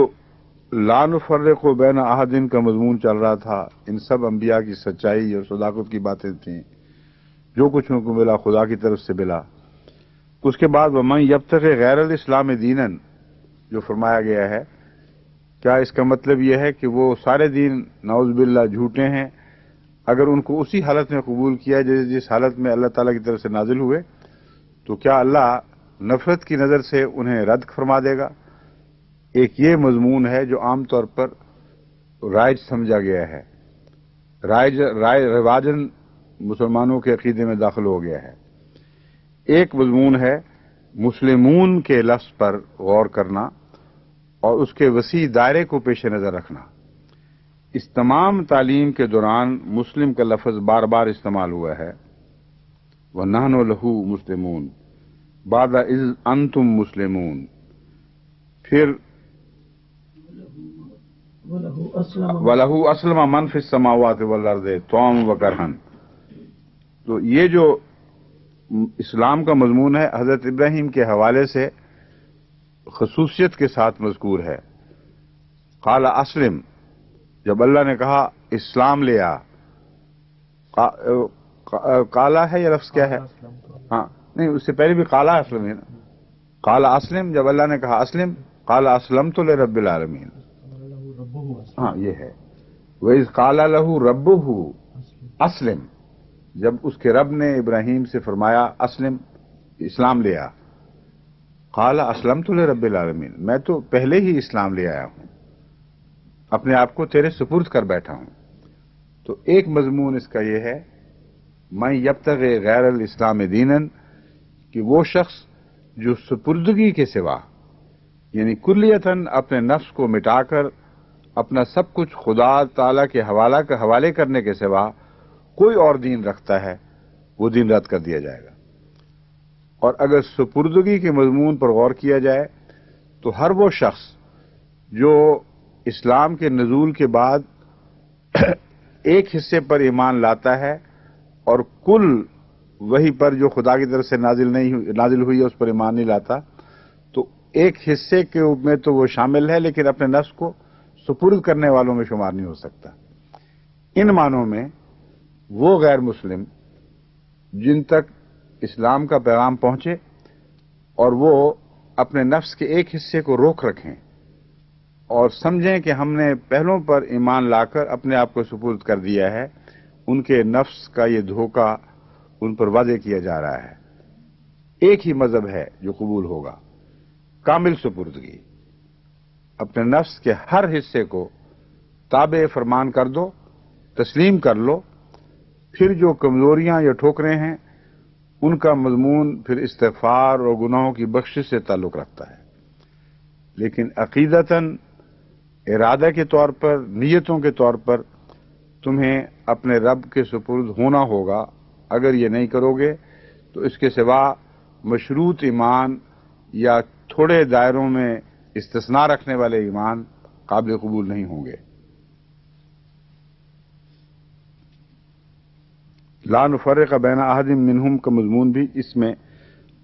لا نفرق بین احد کا مضمون چل رہا تھا، ان سب انبیاء کی سچائی اور صداقت کی باتیں تھیں، جو کچھ ان کو ملا خدا کی طرف سے ملا. اس کے بعد وَمَن يَبْتَغِ غَيْرَ الْإِسْلَامِ دِينًا جو فرمایا گیا ہے کیا اس کا مطلب یہ ہے کہ وہ سارے دین نعوذ باللہ جھوٹے ہیں؟ اگر ان کو اسی حالت میں قبول کیا جس حالت میں اللہ تعالیٰ کی طرف سے نازل ہوئے، تو کیا اللہ نفرت کی نظر سے انہیں رد فرما دے گا؟ ایک یہ مضمون ہے جو عام طور پر رائج سمجھا گیا ہے، رواجن مسلمانوں کے عقیدے میں داخل ہو گیا ہے۔ ایک مضمون ہے مسلمون کے لفظ پر غور کرنا اور اس کے وسیع دائرے کو پیش نظر رکھنا۔ اس تمام تعلیم کے دوران مسلم کا لفظ بار بار استعمال ہوا ہے، وَنَحْنُ لَهُ مُسْلِمُونَ بَعْدَ إِذْ أَنْتُمْ مُسْلِمُونَ، پھر وَلَهُ أَسْلَمَ مَنْ فِي السَّمَاوَاتِ وَالْأَرْضِ طَوْعًا وَكَرْهًا۔ تو یہ جو اسلام کا مضمون ہے حضرت ابراہیم کے حوالے سے خصوصیت کے ساتھ مذکور ہے۔ قال اسلم، جب اللہ نے کہا اسلام لے آ، قالا ہے یا لفظ کیا ہے؟ ہاں نہیں، اس سے پہلے بھی قالا اسلم ہے نا۔ قال اسلم، جب اللہ نے کہا اسلم، قال اسلمت لرب العالمین، ہاں یہ ہے۔ وَإِذْ قَالَ لَهُ رَبُّهُ اسلم، جب اس کے رب نے ابراہیم سے فرمایا اسلم، اسلام لے آ، قال اسلمت لرب العالمین، میں تو پہلے ہی اسلام لے آیا ہوں، اپنے آپ کو تیرے سپرد کر بیٹھا ہوں۔ تو ایک مضمون اس کا یہ ہے من یبتغی غیر الاسلام دینا، کہ وہ شخص جو سپردگی کے سوا، یعنی کلیتاً اپنے نفس کو مٹا کر اپنا سب کچھ خدا تعالی کے حوالے کرنے کے سوا کوئی اور دین رکھتا ہے، وہ دین رد کر دیا جائے گا۔ اور اگر سپردگی کے مضمون پر غور کیا جائے تو ہر وہ شخص جو اسلام کے نزول کے بعد ایک حصے پر ایمان لاتا ہے اور کل وہی پر جو خدا کی طرف سے نازل ہوئی ہے اس پر ایمان نہیں لاتا، تو ایک حصے کے میں تو وہ شامل ہے لیکن اپنے نفس کو سپرد کرنے والوں میں شمار نہیں ہو سکتا۔ ان معنوں میں وہ غیر مسلم جن تک اسلام کا پیغام پہنچے اور وہ اپنے نفس کے ایک حصے کو روک رکھیں اور سمجھیں کہ ہم نے پہلوں پر ایمان لا کر اپنے آپ کو سپرد کر دیا ہے، ان کے نفس کا یہ دھوکہ ان پر واضح کیا جا رہا ہے۔ ایک ہی مذہب ہے جو قبول ہوگا، کامل سپردگی۔ اپنے نفس کے ہر حصے کو تابع فرمان کر دو، تسلیم کر لو، پھر جو کمزوریاں یا ٹھوکریں ہیں ان کا مضمون پھر استغفار اور گناہوں کی بخشش سے تعلق رکھتا ہے۔ لیکن عقیدتاً، ارادہ کے طور پر، نیتوں کے طور پر تمہیں اپنے رب کے سپرد ہونا ہوگا۔ اگر یہ نہیں کرو گے تو اس کے سوا مشروط ایمان یا تھوڑے دائروں میں استثناء رکھنے والے ایمان قابل قبول نہیں ہوں گے۔ لا نفرق بین احد منہم کا مضمون بھی اس میں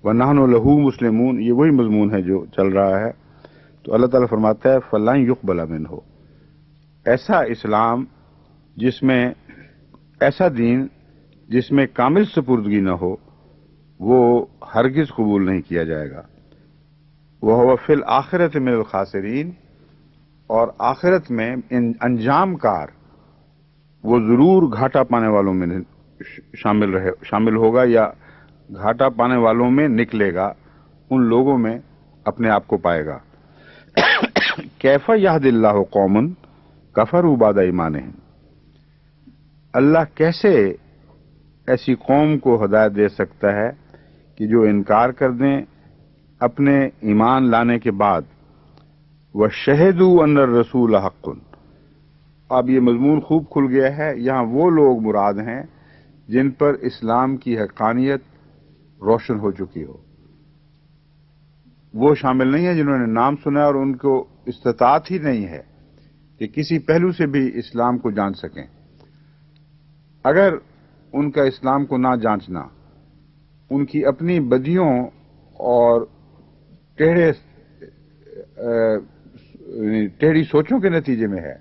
وَنَحْنُ لَهُ مُسْلِمُونَ، یہ وہی مضمون ہے جو چل رہا ہے۔ تو اللہ تعالیٰ فرماتا ہے فَلَن يُقْبَلَ مِنْهُ، ایسا اسلام جس میں، ایسا دین جس میں کامل سپردگی نہ ہو، وہ ہرگز قبول نہیں کیا جائے گا۔ وَهُوَ فِي الْآخِرَةِ مِنَ الْخَاسِرِينَ، اور آخرت میں انجام کار وہ ضرور گھاٹا پانے والوں میں شامل ہوگا یا گھاٹا پانے والوں میں نکلے گا، ان لوگوں میں اپنے آپ کو پائے گا۔ کیف یہد اللہ قوم کفروا بعد ایمانہم، اللہ کیسے ایسی قوم کو ہدایت دے سکتا ہے کہ جو انکار کر دیں اپنے ایمان لانے کے بعد۔ وَشَهِدُوا أَنَّ الرَّسُولَ حَقٌّ، اب یہ مضمون خوب کھل گیا ہے۔ یہاں وہ لوگ مراد ہیں جن پر اسلام کی حقانیت روشن ہو چکی ہو، وہ شامل نہیں ہیں جنہوں نے نام سنا اور ان کو استطاعت ہی نہیں ہے کہ کسی پہلو سے بھی اسلام کو جان سکیں۔ اگر ان کا اسلام کو نہ جانچنا ان کی اپنی بدیوں اور ٹیڑھی سوچوں کے نتیجے میں ہے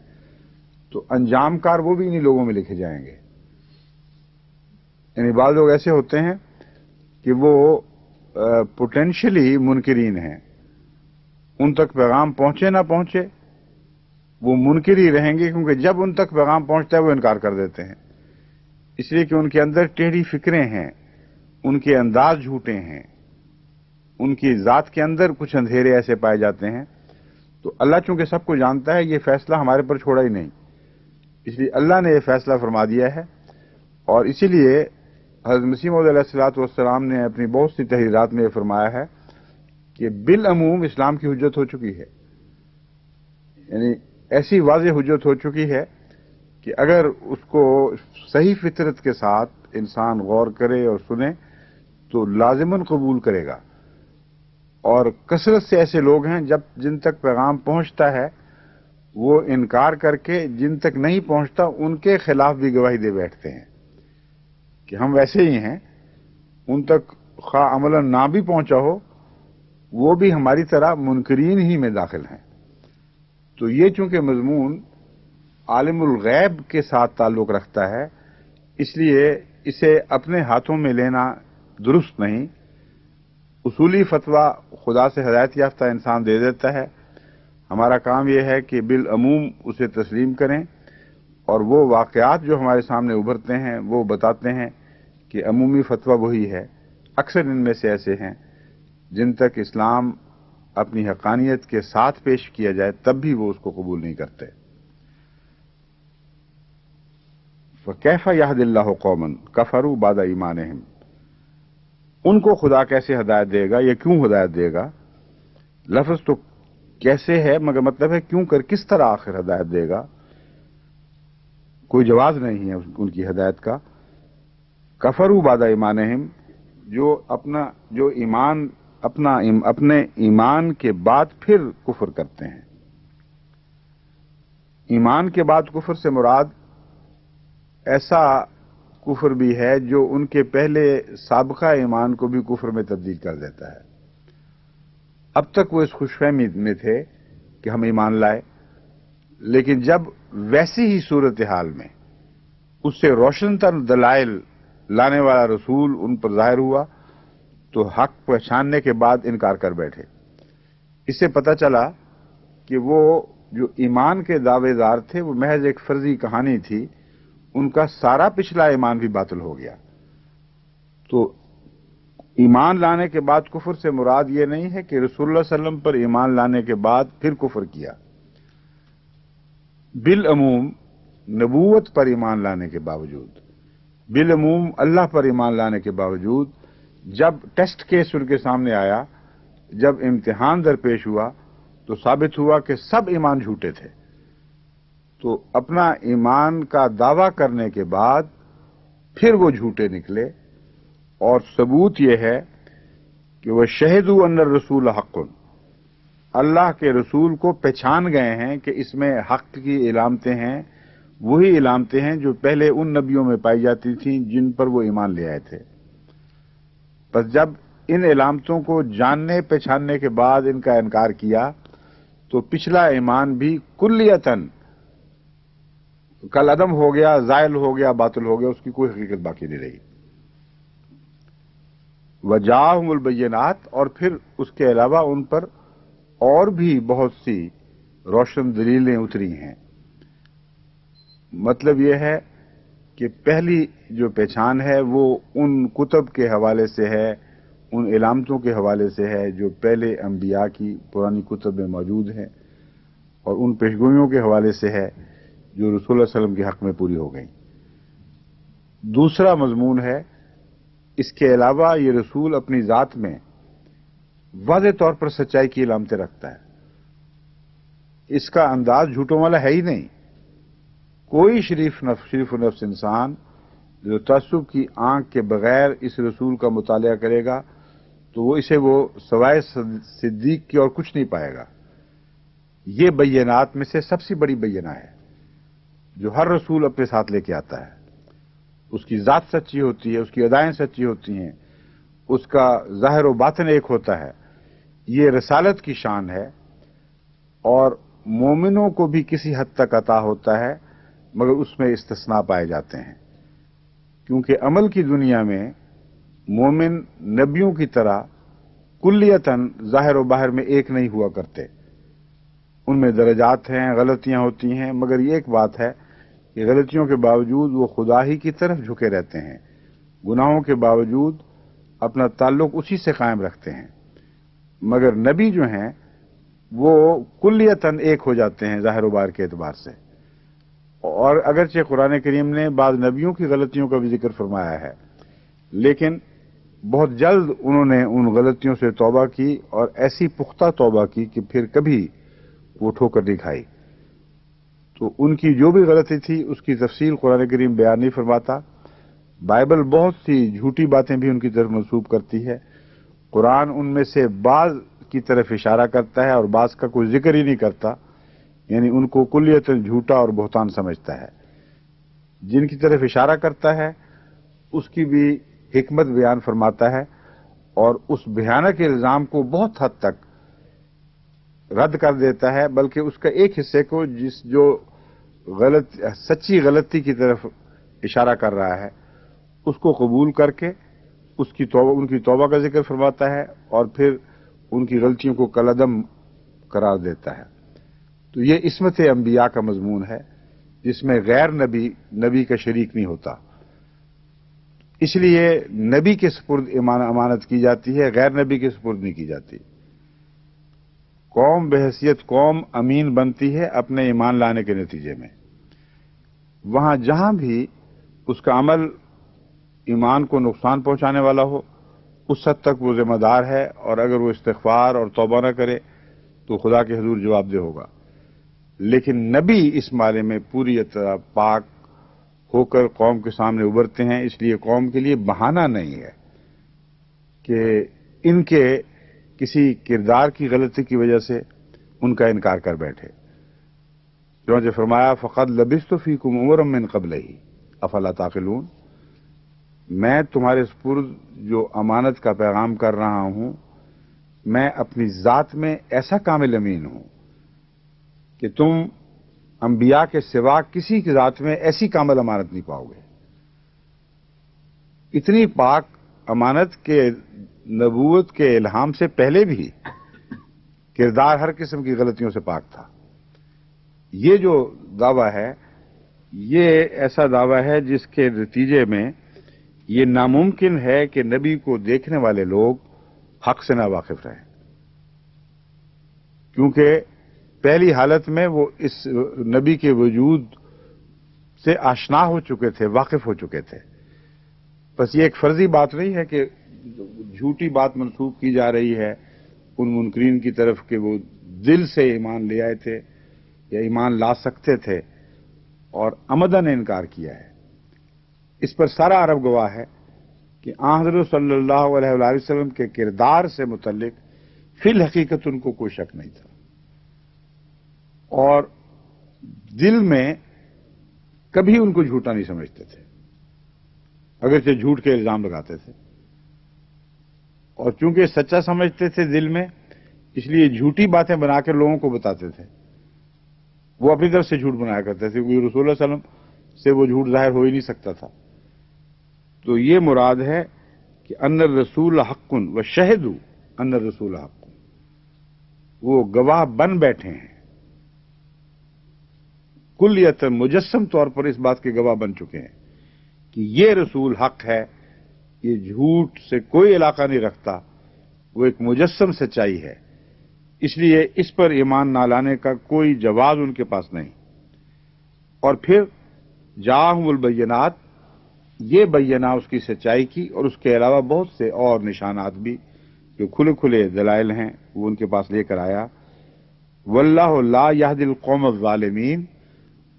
تو انجام کار وہ بھی انہی لوگوں میں لکھے جائیں گے۔ یعنی بعض لوگ ایسے ہوتے ہیں کہ وہ پوٹینشلی منکرین ہیں، ان تک پیغام پہنچے نہ پہنچے وہ منکر ہی رہیں گے، کیونکہ جب ان تک پیغام پہنچتا ہے وہ انکار کر دیتے ہیں، اس لیے کہ ان کے اندر ٹیڑھی فکریں ہیں، ان کے انداز جھوٹے ہیں، ان کی ذات کے اندر کچھ اندھیرے ایسے پائے جاتے ہیں۔ تو اللہ چونکہ سب کو جانتا ہے، یہ فیصلہ ہمارے پر چھوڑا ہی نہیں، اس لیے اللہ نے یہ فیصلہ فرما دیا ہے، اور اسی لیے حضرت مسیح موعود علیہ الصلوۃ والسلام نے اپنی بہت سی تحریرات میں یہ فرمایا ہے کہ بالعموم اسلام کی حجت ہو چکی ہے، یعنی ایسی واضح حجت ہو چکی ہے کہ اگر اس کو صحیح فطرت کے ساتھ انسان غور کرے اور سنے تو لازماً قبول کرے گا۔ اور کثرت سے ایسے لوگ ہیں جن تک پیغام پہنچتا ہے وہ انکار کر کے، جن تک نہیں پہنچتا ان کے خلاف بھی گواہی دے بیٹھتے ہیں کہ ہم ویسے ہی ہیں، ان تک خواہ عملاً نہ بھی پہنچا ہو وہ بھی ہماری طرح منکرین ہی میں داخل ہیں۔ تو یہ چونکہ مضمون عالم الغیب کے ساتھ تعلق رکھتا ہے، اس لیے اسے اپنے ہاتھوں میں لینا درست نہیں۔ اصولی فتویٰ خدا سے ہدایت یافتہ انسان دے دیتا ہے، ہمارا کام یہ ہے کہ بالعموم اسے تسلیم کریں، اور وہ واقعات جو ہمارے سامنے ابھرتے ہیں وہ بتاتے ہیں کہ عمومی فتویٰ وہی ہے۔ اکثر ان میں سے ایسے ہیں جن تک اسلام اپنی حقانیت کے ساتھ پیش کیا جائے تب بھی وہ اس کو قبول نہیں کرتے۔ فَكَيْفَ يَهْدِ اللَّهُ قَوْمًا كَفَرُوا بَعْدَ إِيمَانِهِمْ، ان کو خدا کیسے ہدایت دے گا یا کیوں ہدایت دے گا؟ لفظ تو کیسے ہے مگر مطلب ہے کیوں کر، کس طرح آخر ہدایت دے گا؟ کوئی جواز نہیں ہے ان کی ہدایت کا۔ کفروا بعد ایمانہم، جو اپنے ایمان کے بعد پھر کفر کرتے ہیں۔ ایمان کے بعد کفر سے مراد ایسا کفر بھی ہے جو ان کے پہلے سابقہ ایمان کو بھی کفر میں تبدیل کر دیتا ہے۔ اب تک وہ اس خوش فہمی میں تھے کہ ہم ایمان لائے، لیکن جب ویسی ہی صورتحال میں اس سے روشن تر دلائل لانے والا رسول ان پر ظاہر ہوا تو حق پہچاننے کے بعد انکار کر بیٹھے۔ اس سے پتہ چلا کہ وہ جو ایمان کے دعوے دار تھے وہ محض ایک فرضی کہانی تھی، ان کا سارا پچھلا ایمان بھی باطل ہو گیا۔ تو ایمان لانے کے بعد کفر سے مراد یہ نہیں ہے کہ رسول اللہ صلی اللہ علیہ وسلم پر ایمان لانے کے بعد پھر کفر کیا۔ بالعموم نبوت پر ایمان لانے کے باوجود، بالعموم اللہ پر ایمان لانے کے باوجود، جب ٹیسٹ کیس ان کے سامنے آیا، جب امتحان درپیش ہوا تو ثابت ہوا کہ سب ایمان جھوٹے تھے۔ تو اپنا ایمان کا دعویٰ کرنے کے بعد پھر وہ جھوٹے نکلے، اور ثبوت یہ ہے کہ وہ شہدوا ان الرسول حق، اللہ کے رسول کو پہچان گئے ہیں کہ اس میں حق کی علامتیں ہیں، وہی علامتیں ہیں جو پہلے ان نبیوں میں پائی جاتی تھیں جن پر وہ ایمان لے آئے تھے۔ بس جب ان علامتوں کو جاننے پہچاننے کے بعد ان کا انکار کیا تو پچھلا ایمان بھی کلیتاً کل عدم ہو گیا، زائل ہو گیا، باطل ہو گیا، اس کی کوئی حقیقت باقی نہیں رہی۔ وجاءہم البینات، اور پھر اس کے علاوہ ان پر اور بھی بہت سی روشن دلیلیں اتری ہیں۔ مطلب یہ ہے کہ پہلی جو پہچان ہے وہ ان کتب کے حوالے سے ہے، ان علامتوں کے حوالے سے ہے جو پہلے انبیاء کی پرانی کتب میں موجود ہیں، اور ان پیشگوئیوں کے حوالے سے ہے جو رسول اللہ صلی اللہ علیہ وسلم کے حق میں پوری ہو گئیں۔ دوسرا مضمون ہے، اس کے علاوہ یہ رسول اپنی ذات میں واضح طور پر سچائی کی علامتیں رکھتا ہے، اس کا انداز جھوٹوں والا ہے ہی نہیں۔ کوئی شریف و نفس انسان جو تعصب کی آنکھ کے بغیر اس رسول کا مطالعہ کرے گا تو وہ اسے سوائے صدیق کی اور کچھ نہیں پائے گا۔ یہ بینات میں سے سب سے بڑی بینہ ہے جو ہر رسول اپنے ساتھ لے کے آتا ہے۔ اس کی ذات سچی ہوتی ہے، اس کی ادائیں سچی ہوتی ہیں، اس کا ظاہر و باطن ایک ہوتا ہے۔ یہ رسالت کی شان ہے، اور مومنوں کو بھی کسی حد تک عطا ہوتا ہے، مگر اس میں استثناء پائے جاتے ہیں، کیونکہ عمل کی دنیا میں مومن نبیوں کی طرح کلیتاً ظاہر و باہر میں ایک نہیں ہوا کرتے۔ ان میں درجات ہیں، غلطیاں ہوتی ہیں، مگر یہ ایک بات ہے کہ غلطیوں کے باوجود وہ خدا ہی کی طرف جھکے رہتے ہیں، گناہوں کے باوجود اپنا تعلق اسی سے قائم رکھتے ہیں۔ مگر نبی جو ہیں وہ کلیتاً ایک ہو جاتے ہیں ظاہر و باطن کے اعتبار سے، اور اگرچہ قرآن کریم نے بعض نبیوں کی غلطیوں کا بھی ذکر فرمایا ہے، لیکن بہت جلد انہوں نے ان غلطیوں سے توبہ کی، اور ایسی پختہ توبہ کی کہ پھر کبھی وہ ٹھوکر نہیں کھائی۔ تو ان کی جو بھی غلطی تھی اس کی تفصیل قرآن کریم بیان نہیں فرماتا۔ بائبل بہت سی جھوٹی باتیں بھی ان کی طرف منسوب کرتی ہے، قرآن ان میں سے بعض کی طرف اشارہ کرتا ہے اور بعض کا کوئی ذکر ہی نہیں کرتا، یعنی ان کو کلیتاً جھوٹا اور بہتان سمجھتا ہے۔ جن کی طرف اشارہ کرتا ہے اس کی بھی حکمت بیان فرماتا ہے، اور اس بھیانک الزام کو بہت حد تک رد کر دیتا ہے، بلکہ اس کا ایک حصے کو جو سچی غلطی کی طرف اشارہ کر رہا ہے اس کو قبول کر کے ان کی توبہ کا ذکر فرماتا ہے، اور پھر ان کی غلطیوں کو کالعدم قرار دیتا ہے۔ تو یہ عصمت انبیاء کا مضمون ہے، جس میں غیر نبی کا شریک نہیں ہوتا۔ اس لیے نبی کے سپرد امانت کی جاتی ہے، غیر نبی کے سپرد نہیں کی جاتی۔ قوم بحیثیت قوم امین بنتی ہے اپنے ایمان لانے کے نتیجے میں۔ وہاں جہاں بھی اس کا عمل ایمان کو نقصان پہنچانے والا ہو اس حد تک وہ ذمہ دار ہے، اور اگر وہ استغفار اور توبہ نہ کرے تو خدا کے حضور جواب دہ ہوگا۔ لیکن نبی اس بارے میں پوری طرح پاک ہو کر قوم کے سامنے ابھرتے ہیں، اس لیے قوم کے لیے بہانہ نہیں ہے کہ ان کے کسی کردار کی غلطی کی وجہ سے ان کا انکار کر بیٹھے۔ چنانچہ فرمایا فقد لبثت فیکم عمرا من قبلہ افلا تعقلون، میں تمہارے سپرد جو امانت کا پیغام کر رہا ہوں، میں اپنی ذات میں ایسا کامل امین ہوں کہ تم انبیاء کے سوا کسی کی ذات میں ایسی کامل امانت نہیں پاؤ گے۔ اتنی پاک امانت کے نبوت کے الہام سے پہلے بھی کردار ہر قسم کی غلطیوں سے پاک تھا۔ یہ جو دعویٰ ہے یہ ایسا دعویٰ ہے جس کے نتیجے میں یہ ناممکن ہے کہ نبی کو دیکھنے والے لوگ حق سے ناواقف رہیں، کیونکہ پہلی حالت میں وہ اس نبی کے وجود سے آشنا ہو چکے تھے، واقف ہو چکے تھے۔ بس یہ ایک فرضی بات نہیں ہے کہ جھوٹی بات منسوب کی جا رہی ہے ان منکرین کی طرف کہ وہ دل سے ایمان لے آئے تھے یا ایمان لا سکتے تھے اور عمدن انکار کیا ہے۔ اس پر سارا عرب گواہ ہے کہ آن حضرت صلی اللہ علیہ وآلہ وسلم کے کردار سے متعلق فی الحقیقت ان کو کوئی شک نہیں تھا، اور دل میں کبھی ان کو جھوٹا نہیں سمجھتے تھے، اگرچہ جھوٹ کے الزام لگاتے تھے، اور چونکہ سچا سمجھتے تھے دل میں، اس لیے جھوٹی باتیں بنا کر لوگوں کو بتاتے تھے۔ وہ اپنی طرف سے جھوٹ بنایا کرتے تھے، کیونکہ رسول اللہ صلی اللہ علیہ وسلم سے وہ جھوٹ ظاہر ہو ہی نہیں سکتا تھا۔ تو یہ مراد ہے کہ ان الرسول حق و شہدوا ان الرسول حق، وہ گواہ بن بیٹھے ہیں، کلیت مجسم طور پر اس بات کے گواہ بن چکے ہیں کہ یہ رسول حق ہے، یہ جھوٹ سے کوئی علاقہ نہیں رکھتا، وہ ایک مجسم سچائی ہے، اس لیے اس پر ایمان نہ لانے کا کوئی جواز ان کے پاس نہیں۔ اور پھر جاءہم البینات، یہ بینہ اس کی سچائی کی، اور اس کے علاوہ بہت سے اور نشانات بھی جو کھلے کھلے دلائل ہیں وہ ان کے پاس لے کر آیا۔ واللہ لا یہدی القوم الظالمین،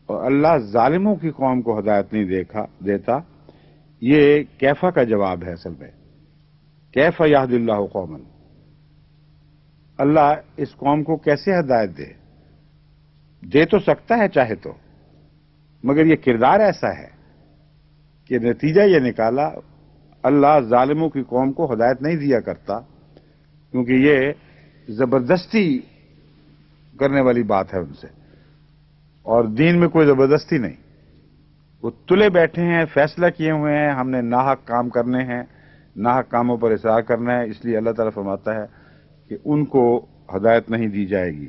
اور اللہ ظالموں کی قوم کو ہدایت نہیں دیتا۔ یہ کیفا کا جواب ہے اصل میں، کیف یہدی اللہ قوما، اللہ اس قوم کو کیسے ہدایت دے تو سکتا ہے چاہے تو، مگر یہ کردار ایسا ہے کہ نتیجہ یہ نکالا اللہ ظالموں کی قوم کو ہدایت نہیں دیا کرتا، کیونکہ یہ زبردستی کرنے والی بات ہے ان سے، اور دین میں کوئی زبردستی نہیں۔ وہ تلے بیٹھے ہیں، فیصلہ کیے ہوئے ہیں ہم نے ناحق کام کرنے ہیں، ناحق کاموں پر اصرار کرنا ہے، اس لیے اللہ تعالیٰ فرماتا ہے کہ ان کو ہدایت نہیں دی جائے گی۔